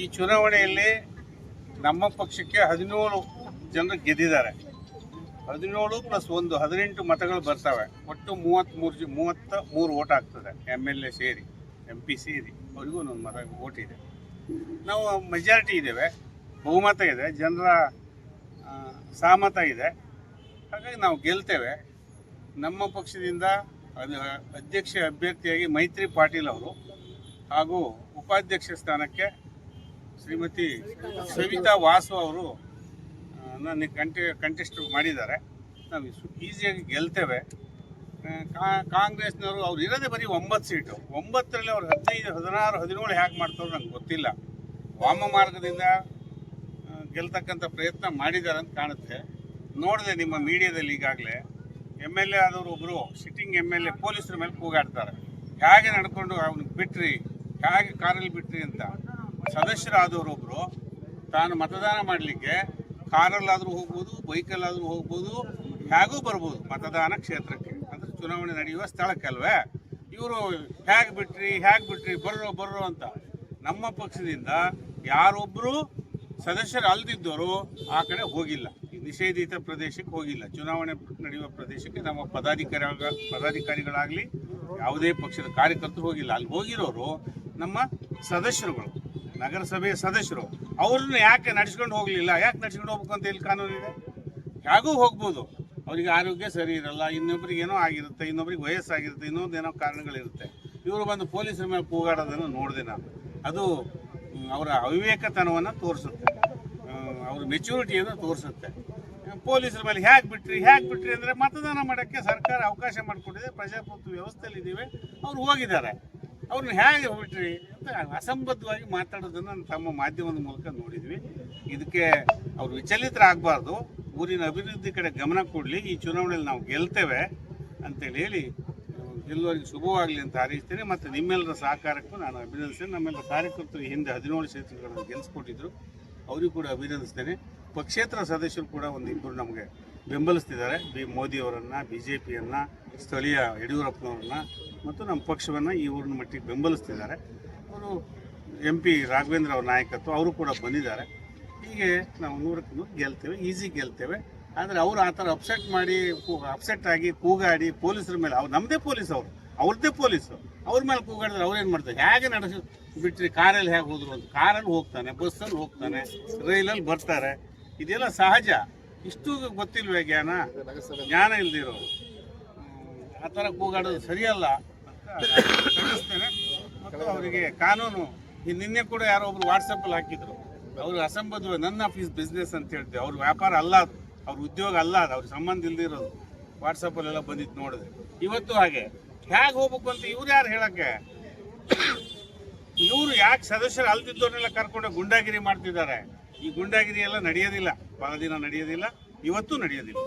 G: ಈ ಚುನಾವಣೆಯಲ್ಲಿ ನಮ್ಮ ಪಕ್ಷಕ್ಕೆ 17 ಜನರು ಗೆದ್ದಿದ್ದಾರೆ. 17 + 1 18 ಮತಗಳು ಬರ್ತವೆ. ಒಟ್ಟು 33 ಓಟ್ ಆಗ್ತದೆ. MLA ಸೇರಿ MP ಸೇರಿ ಅವರಿಗೂ ಒಂದು ಮತ ಓಟ್ ಇದೆ. ನಾವು ಮೆಜಾರಿಟಿ ಇದ್ದೇವೆ, ಬಹುಮತ ಇದೆ, ಜನರ ಸಹಮತ ಇದೆ. ಹಾಗಾಗಿ ನಾವು ಗೆಲ್ತೇವೆ. ನಮ್ಮ ಪಕ್ಷದಿಂದ ಅದು ಅಧ್ಯಕ್ಷ ಅಭ್ಯರ್ಥಿಯಾಗಿ ಮೈತ್ರಿ ಪಾಟೀಲ್ ಅವರು ಹಾಗೂ ಉಪಾಧ್ಯಕ್ಷ ಸ್ಥಾನಕ್ಕೆ ಶ್ರೀಮತಿ ಸವಿತಾ ವಾಸು ಅವರು ನನ್ನ ಕಂಟೆಸ್ಟ್ ಮಾಡಿದ್ದಾರೆ. ನಾವು ಈಸಿಯಾಗಿ ಗೆಲ್ತೇವೆ. ಕಾಂಗ್ರೆಸ್ನವರು ಅವ್ರು ಇರೋದೇ ಬರೀ 9 ಸೀಟು. 9ರಲ್ಲಿ ಅವ್ರು 15, 16, 17 ಹ್ಯಾಕ್ ಮಾಡ್ತಾರೋ ನಂಗೆ ಗೊತ್ತಿಲ್ಲ. ವಾಮ ಮಾರ್ಗದಿಂದ ಗೆಲ್ತಕ್ಕಂಥ ಪ್ರಯತ್ನ ಮಾಡಿದ್ದಾರೆ ಅಂತ ಕಾಣುತ್ತೆ. ನೋಡಿದೆ ನಿಮ್ಮ ಮೀಡಿಯಾದಲ್ಲಿ ಈಗಾಗಲೇ MLA ಆದವರು ಒಬ್ಬರು ಸಿಟ್ಟಿಂಗ್ MLA ಪೊಲೀಸರ ಮೇಲೆ ಕೂಗಾಡ್ತಾರೆ. ಹೇಗೆ ನಡ್ಕೊಂಡು ಅವ್ನಿಗೆ ಬಿಟ್ರಿ, ಹೇಗೆ ಕಾರಲ್ಲಿ ಬಿಟ್ರಿ ಅಂತ. ಸದಸ್ಯರಾದವರೊಬ್ಬರು ತಾನು ಮತದಾನ ಮಾಡಲಿಕ್ಕೆ ಕಾರಲ್ಲಾದರೂ ಹೋಗ್ಬೋದು, ಬೈಕಲ್ಲಾದರೂ ಹೋಗ್ಬೋದು, ಹೇಗೂ ಬರ್ಬೋದು ಮತದಾನ ಕ್ಷೇತ್ರಕ್ಕೆ, ಅಂದರೆ ಚುನಾವಣೆ ನಡೆಯುವ ಸ್ಥಳಕ್ಕಲ್ವೇ. ಇವರು ಹೇಗೆ ಬಿಟ್ರಿ ಬರ್ರೋ ಅಂತ. ನಮ್ಮ ಪಕ್ಷದಿಂದ ಯಾರೊಬ್ಬರು ಸದಸ್ಯರು ಅಲ್ದಿದ್ದವರು ಆ ಕಡೆ ಹೋಗಿಲ್ಲ, ಈ ನಿಷೇಧಿತ ಪ್ರದೇಶಕ್ಕೆ ಹೋಗಿಲ್ಲ. ಚುನಾವಣೆ ನಡೆಯುವ ಪ್ರದೇಶಕ್ಕೆ ನಮ್ಮ ಪದಾಧಿಕಾರಿಗಳಾಗಲಿ ಯಾವುದೇ ಪಕ್ಷದ ಕಾರ್ಯಕರ್ತರು ಹೋಗಿಲ್ಲ. ಅಲ್ಲಿ ಹೋಗಿರೋರು ನಮ್ಮ ಸದಸ್ಯರುಗಳು, ನಗರಸಭೆಯ ಸದಸ್ಯರು. ಅವ್ರನ್ನ ಯಾಕೆ ನಡೆಸ್ಕೊಂಡು ಹೋಗಲಿಲ್ಲ? ಯಾಕೆ ನಡೆಸ್ಕೊಂಡು ಹೋಗ್ಬೇಕು ಅಂತ ಇಲ್ಲಿ ಕಾನೂನಿದೆ? ಹೇಗೂ ಹೋಗ್ಬೋದು. ಅವರಿಗೆ ಆರೋಗ್ಯ ಸರಿ ಇರಲ್ಲ, ಇನ್ನೊಬ್ರಿಗೆ ಏನೋ ಆಗಿರುತ್ತೆ, ಇನ್ನೊಬ್ರಿಗೆ ವಯಸ್ಸಾಗಿರುತ್ತೆ, ಇನ್ನೊಂದೇನೋ ಕಾರಣಗಳಿರುತ್ತೆ. ಇವರು ಬಂದು ಪೊಲೀಸರ ಮೇಲೆ ಕೂಗಾಡೋದನ್ನು ನೋಡಿದೆ ನಾನು. ಅದು ಅವರ ಅವಿವೇಕತನವನ್ನು ತೋರಿಸುತ್ತೆ, ಅವ್ರ ಮೆಚ್ಯೂರಿಟಿಯನ್ನು ತೋರಿಸುತ್ತೆ. ಪೊಲೀಸರ ಮೇಲೆ ಹೇಗೆ ಬಿಟ್ರಿ ಅಂದರೆ ಮತದಾನ ಮಾಡೋಕ್ಕೆ ಸರ್ಕಾರ ಅವಕಾಶ ಮಾಡಿಕೊಟ್ಟಿದೆ, ಪ್ರಜಾಪ್ರಭುತ್ವ ವ್ಯವಸ್ಥೆಯಲ್ಲಿ ಇದ್ದೀವಿ, ಅವ್ರು ಹೋಗಿದ್ದಾರೆ. ಅವ್ರನ್ನ ಹೇಗೆ ಬಿಟ್ರಿ ಅಂತ ಅಸಂಬದ್ಧವಾಗಿ ಮಾತಾಡೋದನ್ನು ತಮ್ಮ ಮಾಧ್ಯಮದ ಮೂಲಕ ನೋಡಿದ್ವಿ. ಇದಕ್ಕೆ ಅವರು ವಿಚಲಿತರಾಗಬಾರ್ದು, ಊರಿನ ಅಭಿವೃದ್ಧಿ ಕಡೆ ಗಮನ ಕೊಡಲಿ. ಈ ಚುನಾವಣೆಯಲ್ಲಿ ನಾವು ಗೆಲ್ತೇವೆ ಅಂತೇಳಿ ಹೇಳಿ ಗೆಲ್ಲುವವರಿಗೆ ಶುಭವಾಗಲಿ ಅಂತ ಹಾರೈಸ್ತೇನೆ. ಮತ್ತು ನಿಮ್ಮೆಲ್ಲರ ಸಹಕಾರಕ್ಕೂ ನಾನು ಅಭಿನಂದಿಸ್ತೇನೆ. ನಮ್ಮೆಲ್ಲರ ಕಾರ್ಯಕರ್ತರು ಹಿಂದೆ 17 ಕ್ಷೇತ್ರಗಳನ್ನು ಗೆಲ್ಲಿಸ್ಕೊಟ್ಟಿದ್ರು, ಅವರಿಗೂ ಕೂಡ ಅಭಿನಂದಿಸ್ತೇನೆ. ಪಕ್ಷೇತರ ಸದಸ್ಯರು ಕೂಡ ಒಂದಿಬ್ಬರು ನಮಗೆ ಬೆಂಬಲಿಸ್ತಿದ್ದಾರೆ. ಮೋದಿಯವರನ್ನು, BJPಯನ್ನು, ಸ್ಥಳೀಯ ಯಡಿಯೂರಪ್ಪನವ್ರನ್ನ ಮತ್ತು ನಮ್ಮ ಪಕ್ಷವನ್ನು ಈ ಊರಿನ ಮಟ್ಟಿಗೆ ಬೆಂಬಲಿಸ್ತಿದ್ದಾರೆ. ಅವರು MP ರಾಘವೇಂದ್ರ ಅವ್ರ ನಾಯಕತ್ವ ಅವರು ಕೂಡ ಬಂದಿದ್ದಾರೆ. ಹೀಗೆ ನಾವು 100ಕ್ಕೆ 100 ಗೆಲ್ತೇವೆ, ಈಸಿ ಗೆಲ್ತೇವೆ. ಆದರೆ ಅವರು ಆ ಥರ ಅಪ್ಸೆಟ್ ಆಗಿ ಕೂಗಾಡಿ ಪೊಲೀಸರ ಮೇಲೆ, ಅವ್ರು ನಮ್ಮದೇ ಪೊಲೀಸ್, ಅವ್ರದ್ದೇ ಪೊಲೀಸು, ಅವ್ರ ಮೇಲೆ ಕೂಗಾಡಿದ್ರೆ ಅವ್ರೇನು ಮಾಡ್ತಾರೆ? ಹೇಗೆ ನಡೆಸಿ ಬಿಟ್ಟರೆ ಕಾರಲ್ಲಿ ಹೇಗೆ ಹೋದ್ರು ಅಂತ. ಕಾರಲ್ಲಿ ಹೋಗ್ತಾನೆ, ಬಸ್ಸಲ್ಲಿ ಹೋಗ್ತಾನೆ, ರೈಲಲ್ಲಿ ಬರ್ತಾರೆ. ಇದೆಲ್ಲ ಸಹಜ. ಇಷ್ಟು ಗೊತ್ತಿಲ್ವೇ ಜ್ಞಾನ ಇಲ್ದಿರೋರು ಆ ಥರ ಕೂಗಾಡೋದು ಸರಿಯಲ್ಲ ಅಂತ ಖಂಡಿಸ್ತೇನೆ. ಮತ್ತು ಅವರಿಗೆ ಕಾನೂನು ನಿನ್ನೆ ಕೂಡ ಯಾರೋ ಒಬ್ರು ವಾಟ್ಸಪ್ಪಲ್ಲಿ ಹಾಕಿದ್ರು, ಅವರು ಅಸಂಬದ್ಧ ನನ್ನ ಆಫೀಸ್ ಬಿಸ್ನೆಸ್ ಅಂತ ಹೇಳ್ತೇವೆ. ಅವ್ರ ವ್ಯಾಪಾರ ಅಲ್ಲ ಅದು, ಅವ್ರ ಉದ್ಯೋಗ ಅಲ್ಲ ಅದು, ಅವ್ರಿಗೆ ಸಂಬಂಧ ಇಲ್ದಿರೋದು. ವಾಟ್ಸಪ್ಪಲ್ಲೆಲ್ಲ ಬಂದಿತ್ತು ನೋಡಿದೆ. ಇವತ್ತು ಹಾಗೆ ಹೇಗೆ ಹೋಗ್ಬೇಕು ಅಂತ ಇವ್ರು ಯಾರು ಹೇಳಕ್ಕೆ? ಇವರು ಯಾಕೆ ಸದಸ್ಯರು ಅಲ್ದಿದ್ದವ್ರನ್ನೆಲ್ಲ ಕರ್ಕೊಂಡು ಗುಂಡಾಗಿರಿ ಮಾಡ್ತಿದ್ದಾರೆ? ಈ ಗುಂಡಾಗಿರಿ ಎಲ್ಲ ನಡೆಯೋದಿಲ್ಲ, ಬಹಳ ದಿನ ನಡೆಯೋದಿಲ್ಲ, ಇವತ್ತು ನಡೆಯೋದಿಲ್ಲ.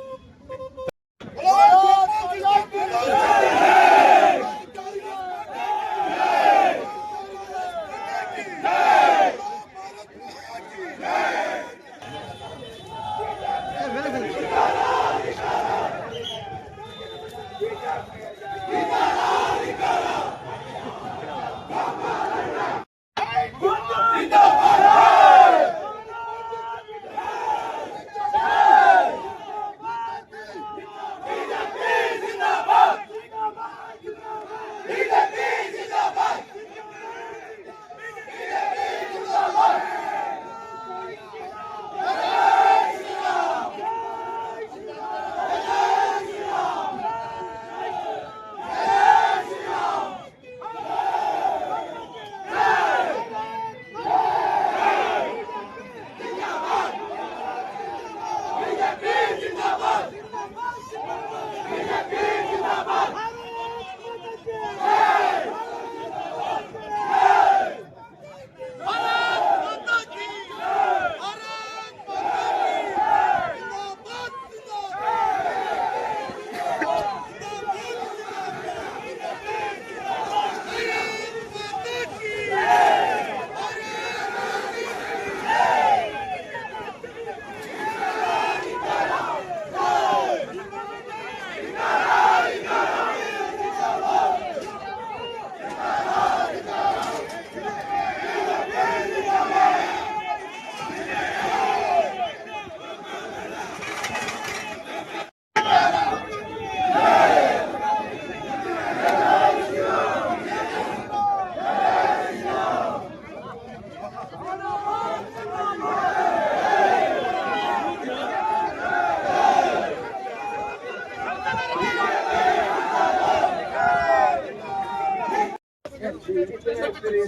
A: ಹೇಳ್ತೀರಿ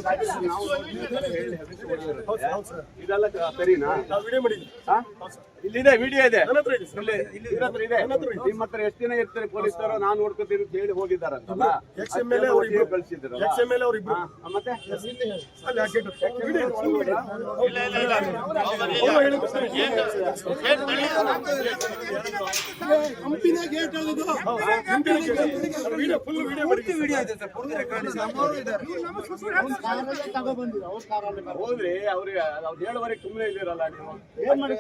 A: ಇದೆಲ್ಲ ಸರಿನಾ? ಹಾ? ಇಲ್ಲಿದೆ ವಿಡಿಯೋ ಇದೆ, ನಿಮ್ಮ ಹತ್ರ ಎಷ್ಟು ದಿನ ಇರ್ತಾರೆ ಪೊಲೀಸರು? ನಾನು ನೋಡ್ಕೊತೀನಿ ಅಂತ ಹೇಳಿ ಹೋಗಿದ್ದಾರಂತಲ್ಲ, ಕಳಿಸಿದ್ರಲ್ಲ ಮತ್ತೆ ಹೋಗ್ರಿ. ಅವ್ರಿಗೆ ಅವ್ರು ಹೇಳುವವರೆಗೆ ಸುಮ್ಮನೆ ಇದ್ದೀರಲ್ಲ ನೀವು. ಏನ್ ಮಾಡಿ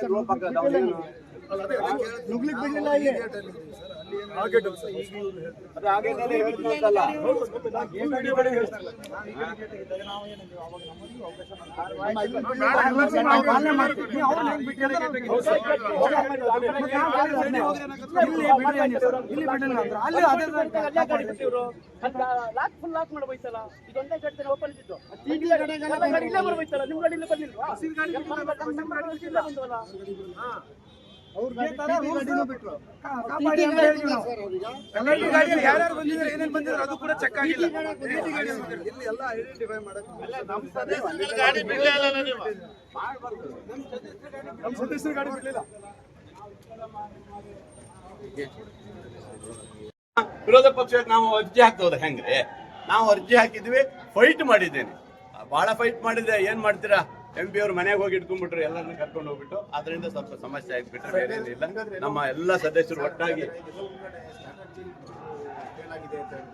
C: ಲಾಕ್ ಫುಲ್ ಲಾಕ್ ಮಾಡ್ಬೋಯ್ತಲ್ಲ, ಇದೊಂದೇ ಗಡ್ಡೆ ಓಪನ್ ಇದ್ದು ಇಲ್ಲೇ ಬರ್ಬೋಯ್ತಲ್ಲ, ನಿಮ್ ಗಾಡಿ ಬರ್ಲಿಲ್ವಾ? ಬಂದವಲ್ಲ ಯಾರ್ಯಾರು ಬಂದಿದ್ದಾರೆ, ಏನೇನು ಬಂದಿದ್ದಾರೆ ಅದು ಕೂಡ ಚೆಕ್ ಆಗಿಲ್ಲ. ಎಲ್ಲ ಐಡೆಂಟಿಫೈ ನಮ್ಮ ಸದಸ್ಯರ ಗಾಡಿ ಬಿಡಲಿಲ್ಲ.
A: ವಿರೋಧ ಪಕ್ಷಕ್ಕೆ ನಾವು ಅರ್ಜಿ ಹಾಕ್ತೋದ ಹೆಂಗ್ರಿ? ನಾವು ಅರ್ಜಿ ಹಾಕಿದ್ವಿ, ಫೈಟ್ ಮಾಡಿದ್ದೇನೆ, ಬಹಳ ಫೈಟ್ ಮಾಡಿದ್ದೆ. ಏನ್ ಮಾಡ್ತೀರಾ, MP ಅವ್ರು ಮನೆಗೆ ಹೋಗಿ ಇಟ್ಕೊಂಡ್ಬಿಟ್ರು, ಎಲ್ಲರನ್ನ ಕರ್ಕೊಂಡು ಹೋಗ್ಬಿಟ್ಟು. ಅದರಿಂದ ಸ್ವಲ್ಪ ಸಮಸ್ಯೆ ಆಗ್ಬಿಟ್ರೆ ಬೇರೆ ಏನಿಲ್ಲ. ನಮ್ಮ ಎಲ್ಲ ಸದಸ್ಯರು ಒಟ್ಟಾಗಿ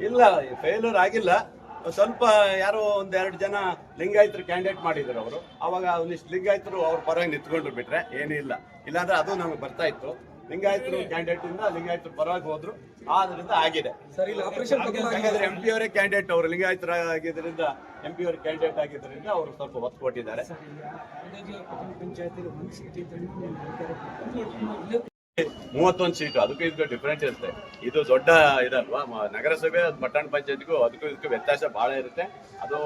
A: ಇಲ್ಲ, ಫೇಲ್ಯೂರ್ ಆಗಿಲ್ಲ. ಸ್ವಲ್ಪ ಯಾರೋ ಒಂದೆರಡು ಜನ ಲಿಂಗಾಯತರು ಕ್ಯಾಂಡಿಡೇಟ್ ಮಾಡಿದ್ರು ಅವರು. ಅವಾಗ ಒಂದಿಷ್ಟು ಲಿಂಗಾಯತರು ಅವ್ರ ಪರವಾಗಿ ನಿಂತ್ಕೊಂಡ್ರು, ಬಿಟ್ರೆ ಏನಿಲ್ಲ. ಇಲ್ಲಾಂದ್ರೆ ಅದು ನಮಗೆ ಬರ್ತಾ ಇತ್ತು. ಲಿಂಗಾಯತರು ಕ್ಯಾಂಡಿಡೇಟ್ ಇಂದ ಲಿಂಗಾಯತರು ಪರವಾಗಿ ಹೋದ್ರು, ಆದ್ರಿಂದ ಆಗಿದೆ. MP ಅವರೇ ಕ್ಯಾಂಡಿಡೇಟ್, ಅವರು ಲಿಂಗಾಯತರ ಆಗಿದ್ರಿಂದ MP ಅವರು ಕ್ಯಾಂಡಿಡೇಟ್ ಆಗಿದ್ದರಿಂದ ಅವರು ಸ್ವಲ್ಪ ಒತ್ತು ಕೊಟ್ಟಿದ್ದಾರೆ. 31 ಸೀಟು, ಅದಕ್ಕೂ ಇದಕ್ಕೂ ಡಿಫ್ರೆಂಟ್ ಇರುತ್ತೆ. ಇದು ದೊಡ್ಡ ಇದಲ್ವಾ, ನಗರಸಭೆ ಪಟ್ಟಣ ಪಂಚಾಯತ್ಗೂ ಅದಕ್ಕೂ ಇದಕ್ಕೂ ವ್ಯತ್ಯಾಸ ಬಹಳ ಇರುತ್ತೆ. ಅದು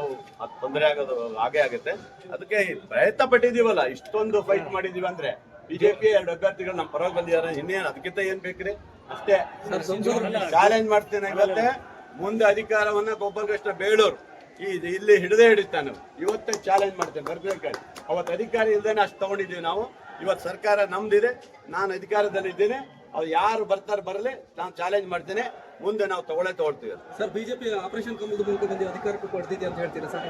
A: ತೊಂದರೆ ಆಗೋದು ಹಾಗೆ ಆಗುತ್ತೆ. ಅದಕ್ಕೆ ಪ್ರಯತ್ನ ಪಟ್ಟಿದೀವಲ್ಲ, ಇಷ್ಟೊಂದು ಫೈಟ್ ಮಾಡಿದೀವಿ ಅಂದ್ರೆ. ಬಿಜೆಪಿ 2 ಅಭ್ಯರ್ಥಿಗಳು ನಮ್ಮ ಪರವಾಗಿ ಬಂದಿದ್ದಾರೆ, ಇನ್ನೇನು ಅದಕ್ಕಿಂತ ಏನ್ ಬೇಕ್ರಿ? ಅಷ್ಟೇ. ಚಾಲೆಂಜ್ ಮಾಡ್ತೇನೆ ಇವತ್ತೇ, ಮುಂದೆ ಅಧಿಕಾರವನ್ನ ಗೋಪಾಲಕೃಷ್ಣ ಬೇಳೂರು ಇಲ್ಲಿ ಹಿಡದೇ ಹಿಡಿತಾನೆ. ಇವತ್ತೇ ಚಾಲೆಂಜ್ ಮಾಡ್ತೇನೆ, ಬರ್ಬೇಕಾದ್ರೆ. ಅವತ್ತು ಅಧಿಕಾರ ಇಲ್ದೇನೆ ಅಷ್ಟು ತಗೊಂಡಿದ್ದೀವಿ ನಾವು. ಇವತ್ತು ಸರ್ಕಾರ ನಮ್ದಿದೆ, ನಾನು ಅಧಿಕಾರದಲ್ಲಿದ್ದೇನೆ. ಅವ್ರು ಯಾರು ಬರ್ತಾರೆ ಬರಲಿ, ನಾನು ಚಾಲೆಂಜ್ ಮಾಡ್ತೇನೆ. ಮುಂದೆ ನಾವು ತಗೊಳ್ತೀವಿ.
H: ಸರ್, ಬಿಜೆಪಿ ಆಪರೇಷನ್ ಕಮಲದ ಮೂಲಕ ಬಂದು ಅಧಿಕಾರಕ್ಕೆ ಕೊಡ್ತಿದೆ ಅಂತ ಹೇಳ್ತೀರಾ ಸರ್?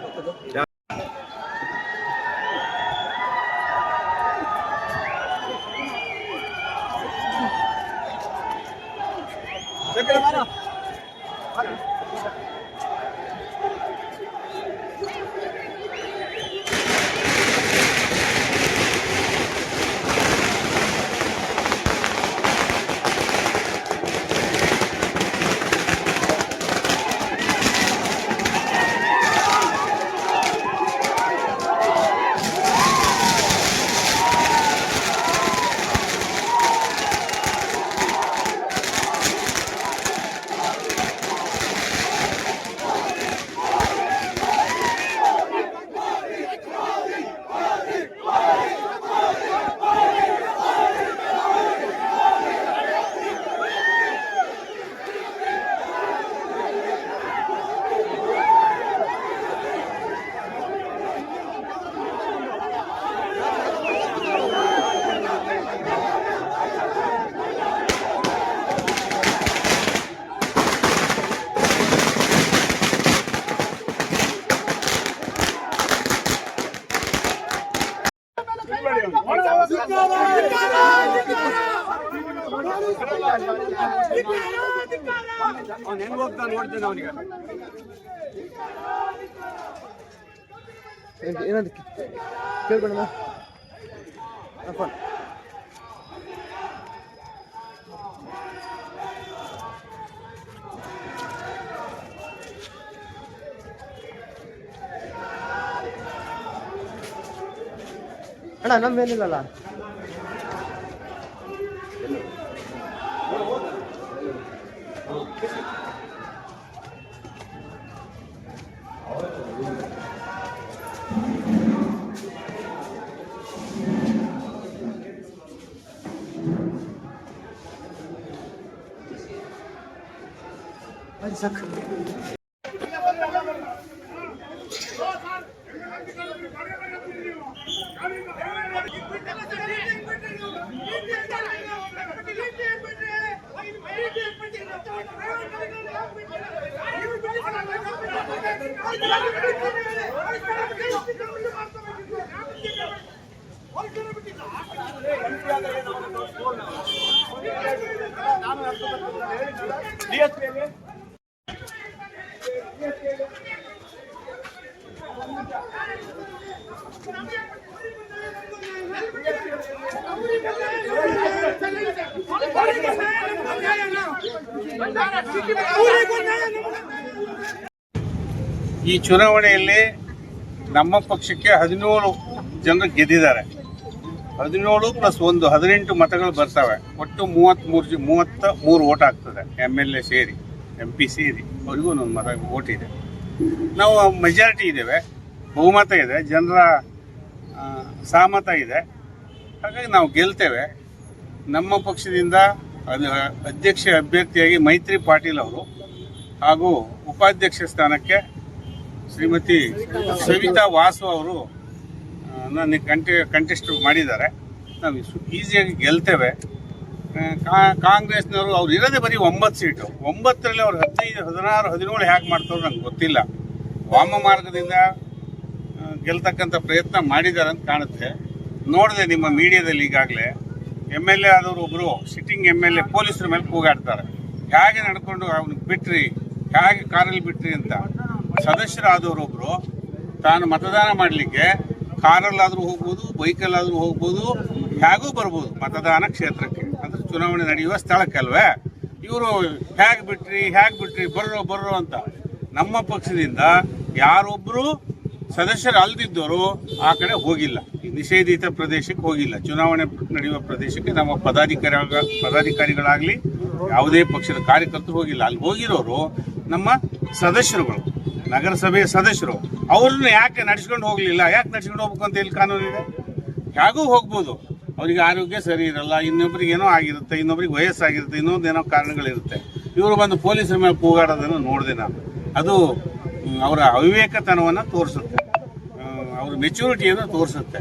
A: ಅವ್ನು ಹೆಂಗ್ ಹೋಗ್ತಾ ನೋಡ್ತೇನೆ ಅವನಿಗೆ.
D: ಏನಂತ ಕೇಳ್ಬೇಡ ಅಣ್ಣ, ನಮ್ದೇನಿಲ್ಲಲ್ಲ. ಸಾಕು.
G: ಈ ಚುನಾವಣೆಯಲ್ಲಿ ನಮ್ಮ ಪಕ್ಷಕ್ಕೆ 17 ಜನರು ಗೆದ್ದಿದ್ದಾರೆ. 17+1 18 ಮತಗಳು ಬರ್ತವೆ. ಒಟ್ಟು 33 ಓಟ್ ಆಗ್ತದೆ. MLA ಸೇರಿ MP ಸೇರಿ ಅವರಿಗೂ ಒಂದು ಮತ ಓಟ್ ಇದೆ. ನಾವು ಮೆಜಾರಿಟಿ ಇದ್ದೇವೆ, ಬಹುಮತ ಇದೆ, ಜನರ ಸಹಮತ ಇದೆ. ಹಾಗಾಗಿ ನಾವು ಗೆಲ್ತೇವೆ. ನಮ್ಮ ಪಕ್ಷದಿಂದ ಅಧ್ಯಕ್ಷ ಅಭ್ಯರ್ಥಿಯಾಗಿ ಮೈತ್ರಿ ಪಾಟೀಲ್ ಅವರು ಹಾಗೂ ಉಪಾಧ್ಯಕ್ಷ ಸ್ಥಾನಕ್ಕೆ ಶ್ರೀಮತಿ ಸವಿತಾ ವಾಸು ಅವರು ಕಂಟೆಸ್ಟ್ ಮಾಡಿದ್ದಾರೆ. ನಾವು ಈಸಿಯಾಗಿ ಗೆಲ್ತೇವೆ. ಕಾಂಗ್ರೆಸ್ನವರು ಅವ್ರು ಇರೋದೇ ಬರೀ 9 ಸೀಟು. 9ರಲ್ಲಿ ಅವ್ರು 15, 16, 17 ಹ್ಯಾಕ್ ಮಾಡ್ತಾರೋ ನಂಗೆ ಗೊತ್ತಿಲ್ಲ. ವಾಮ ಮಾರ್ಗದಿಂದ ಗೆಲ್ತಕ್ಕಂಥ ಪ್ರಯತ್ನ ಮಾಡಿದ್ದಾರೆ ಅಂತ ಕಾಣುತ್ತೆ. ನೋಡಿದೆ ನಿಮ್ಮ ಮೀಡಿಯಾದಲ್ಲಿ ಈಗಾಗಲೇ MLA ಆದವರು ಒಬ್ಬರು ಸಿಟ್ಟಿಂಗ್ MLA ಪೊಲೀಸರ ಮೇಲೆ ಕೂಗಾಡ್ತಾರೆ. ಹೇಗೆ ನಡ್ಕೊಂಡು ಅವ್ನಿಗೆ ಬಿಟ್ರಿ, ಹೇಗೆ ಕಾರಲ್ಲಿ ಬಿಟ್ರಿ ಅಂತ. ಸದಸ್ಯರಾದವರೊಬ್ಬರು ತಾನು ಮತದಾನ ಮಾಡಲಿಕ್ಕೆ ಕಾರಲ್ಲಾದರೂ ಹೋಗ್ಬೋದು, ಬೈಕಲ್ಲಾದರೂ ಹೋಗ್ಬೋದು, ಹೇಗೂ ಬರ್ಬೋದು ಮತದಾನ ಕ್ಷೇತ್ರಕ್ಕೆ, ಅಂದರೆ ಚುನಾವಣೆ ನಡೆಯುವ ಸ್ಥಳಕ್ಕೆ ಅಲ್ವೇ. ಇವರು ಹೇಗೆ ಬಿಟ್ರಿ ಬರ್ರೋ ಅಂತ. ನಮ್ಮ ಪಕ್ಷದಿಂದ ಯಾರೊಬ್ಬರು ಸದಸ್ಯರು ಅಲ್ದಿದ್ದವರು ಆ ಕಡೆ ಹೋಗಿಲ್ಲ, ನಿಷೇಧಿತ ಪ್ರದೇಶಕ್ಕೆ ಹೋಗಿಲ್ಲ. ಚುನಾವಣೆ ನಡೆಯುವ ಪ್ರದೇಶಕ್ಕೆ ನಮ್ಮ ಪದಾಧಿಕಾರಿಗಳಾಗಲಿ ಯಾವುದೇ ಪಕ್ಷದ ಕಾರ್ಯಕರ್ತರು ಹೋಗಿಲ್ಲ. ಅಲ್ಲಿ ಹೋಗಿರೋರು ನಮ್ಮ ಸದಸ್ಯರುಗಳು, ನಗರಸಭೆಯ ಸದಸ್ಯರು. ಅವ್ರನ್ನ ಯಾಕೆ ನಡೆಸ್ಕೊಂಡು ಹೋಗಲಿಲ್ಲ? ಯಾಕೆ ನಡೆಸ್ಕೊಂಡು ಹೋಗ್ಬೇಕು ಅಂತ ಇಲ್ಲಿ ಕಾನೂನಿದೆ? ಹೇಗೂ ಹೋಗ್ಬೋದು. ಅವರಿಗೆ ಆರೋಗ್ಯ ಸರಿ ಇರಲ್ಲ, ಇನ್ನೊಬ್ರಿಗೆ ಏನೋ ಆಗಿರುತ್ತೆ, ಇನ್ನೊಬ್ರಿಗೆ ವಯಸ್ಸಾಗಿರುತ್ತೆ, ಇನ್ನೊಂದೇನೋ ಕಾರಣಗಳಿರುತ್ತೆ. ಇವರು ಬಂದು ಪೊಲೀಸರ ಮೇಲೆ ಕೂಗಾಡೋದನ್ನು ನೋಡಿದೆ ನಾನು. ಅದು ಅವರ ಅವಿವೇಕತನವನ್ನು ತೋರಿಸುತ್ತೆ, ಅವ್ರ ಮೆಚುರಿಟಿಯನ್ನು ತೋರಿಸುತ್ತೆ.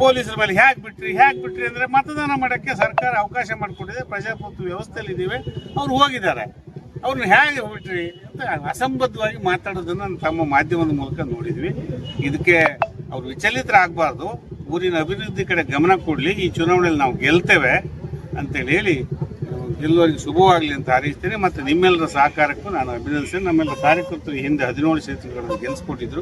G: ಪೊಲೀಸರ ಮೇಲೆ ಹೇಗೆ ಬಿಟ್ರಿ ಅಂದರೆ ಮತದಾನ ಮಾಡೋಕ್ಕೆ ಸರ್ಕಾರ ಅವಕಾಶ ಮಾಡಿಕೊಟ್ಟಿದೆ, ಪ್ರಜಾಪ್ರಭುತ್ವ ವ್ಯವಸ್ಥೆಯಲ್ಲಿ ಇದ್ದೀವಿ, ಅವ್ರು ಹೋಗಿದ್ದಾರೆ. ಅವ್ರನ್ನ ಹೇಗೆ ಬಿಟ್ರಿ ಅಂತ ಅಸಂಬದ್ಧವಾಗಿ ಮಾತಾಡೋದನ್ನು ತಮ್ಮ ಮಾಧ್ಯಮದ ಮೂಲಕ ನೋಡಿದ್ವಿ. ಇದಕ್ಕೆ ಅವ್ರು ವಿಚಲಿತರಾಗಬಾರ್ದು, ಊರಿನ ಅಭಿವೃದ್ಧಿ ಕಡೆ ಗಮನ ಕೊಡಲಿ. ಈ ಚುನಾವಣೆಯಲ್ಲಿ ನಾವು ಗೆಲ್ತೇವೆ ಅಂತೇಳಿ ಹೇಳಿ ಎಲ್ಲರಿಗೂ ಶುಭವಾಗಲಿ ಅಂತ ಹಾರೈಸ್ತೇನೆ. ಮತ್ತು ನಿಮ್ಮೆಲ್ಲರ ಸಹಕಾರಕ್ಕೂ ನಾನು ಅಭಿನಂದಿಸ್ತೇನೆ. ನಮ್ಮೆಲ್ಲ ಕಾರ್ಯಕರ್ತರು ಹಿಂದೆ 17 ಕ್ಷೇತ್ರಗಳನ್ನು ಗೆಲ್ಲಿಸ್ಕೊಟ್ಟಿದ್ರು,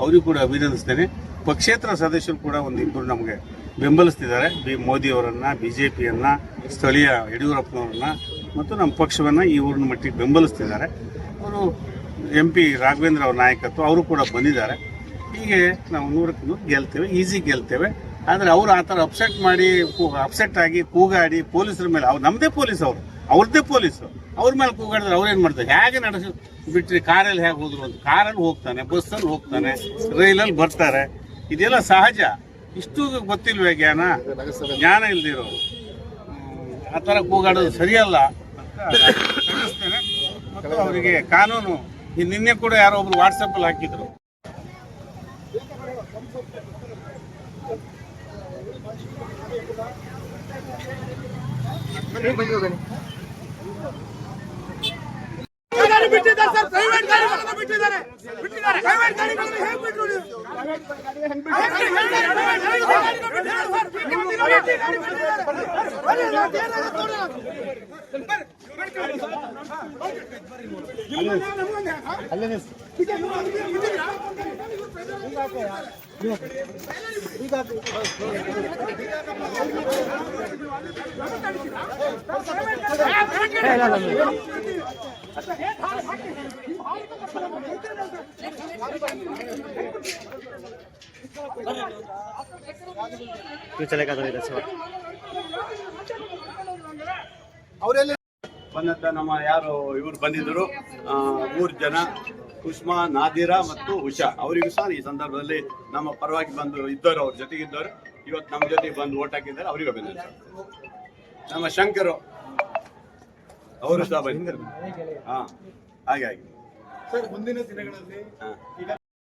G: ಅವರಿಗೂ ಕೂಡ ಅಭಿನಂದಿಸ್ತೇನೆ. ಪಕ್ಷೇತರ ಸದಸ್ಯರು ಕೂಡ ಒಂದಿಬ್ಬರು ನಮಗೆ ಬೆಂಬಲಿಸ್ತಿದ್ದಾರೆ. ಮೋದಿಯವರನ್ನು, BJPಯನ್ನು, ಸ್ಥಳೀಯ ಯಡಿಯೂರಪ್ಪನವ್ರನ್ನ ಮತ್ತು ನಮ್ಮ ಪಕ್ಷವನ್ನು ಈ ಊರಿನ ಮಟ್ಟಿಗೆ ಬೆಂಬಲಿಸ್ತಿದ್ದಾರೆ. ಅವರು MP ರಾಘವೇಂದ್ರ ಅವ್ರ ನಾಯಕತ್ವ ಅವರು ಕೂಡ ಬಂದಿದ್ದಾರೆ. ಹೀಗೆ ನಾವು 100ಕ್ಕೆ 100 ಗೆಲ್ತೇವೆ, ಈಸಿ ಗೆಲ್ತೇವೆ. ಆದರೆ ಅವರು ಆ ಥರ ಅಪ್ಸೆಟ್ ಆಗಿ ಕೂಗಾಡಿ ಪೊಲೀಸರ ಮೇಲೆ, ನಮ್ಮದೇ ಪೊಲೀಸ್, ಅವ್ರದ್ದೇ ಪೊಲೀಸು, ಅವ್ರ ಮೇಲೆ ಕೂಗಾಡಿದ್ರೆ ಅವ್ರೇನು ಮಾಡ್ತಾರೆ? ಹೇಗೆ ಬಿಟ್ರಿ, ಕಾರಲ್ಲಿ ಹೇಗೆ ಹೋದ್ರು ಅಂತ. ಕಾರಲ್ಲಿ ಹೋಗ್ತಾನೆ, ಬಸ್ಸಲ್ಲಿ ಹೋಗ್ತಾನೆ, ರೈಲಲ್ಲಿ ಬರ್ತಾರೆ. ಇದೆಲ್ಲ ಸಹಜ. ಇಷ್ಟು ಗೊತ್ತಿಲ್ವೇ ಜ್ಞಾನ ಇಲ್ದಿರೋರು ಆ ಥರ ಕೂಗಾಡೋದು ಸರಿಯಲ್ಲ ಅಂತ ಖಂಡಿಸ್ತೇನೆ. ಮತ್ತು ಅವರಿಗೆ ಕಾನೂನು ನಿನ್ನೆ ಕೂಡ ಯಾರೋ ಒಬ್ರು ವಾಟ್ಸಪ್ಪಲ್ಲಿ ಹಾಕಿದ್ರು.
C: ಬಿಟ್ಟಿದ್ದಾರೆ ಸರ್, ಪ್ರೈವೇಟ್ ಗಾಡಿಗಳನ್ನು ಬಿಟ್ಟಿದ್ದಾರೆ. ಪ್ರೈವೇಟ್ ಗಾಡಿಗಳನ್ನು ಹೇಗೆ ಬಿಟ್ರು ನೀವು?
A: ಬಂದಂತ ನಮ್ಮ ಯಾರು ಇವರು ಬಂದಿದ್ದರು 3 ಜನ, ಕುಷ್ಮಾ, ನಾದಿರಾ ಮತ್ತು ಉಷಾ, ಅವರಿಗೂ ಸಹ ಈ ಸಂದರ್ಭದಲ್ಲಿ ನಮ್ಮ ಪರವಾಗಿ ಬಂದು ಇದ್ದವರು, ಅವ್ರ ಜೊತೆಗಿದ್ದವರು ಇವತ್ತು ನಮ್ಮ ಜೊತೆಗೆ ಬಂದು ಓಟ್ ಹಾಕಿದ್ದಾರೆ. ಅವರಿಗೂ ಬಂದಿದ್ದಾರೆ. ನಮ್ಮ ಶಂಕರು ಅವರು ಸಹ ಬಂದಿದ್ದಾರೆ. ಹಾಗಾಗಿ
B: ಮುಂದಿನ ದಿನಗಳಲ್ಲಿ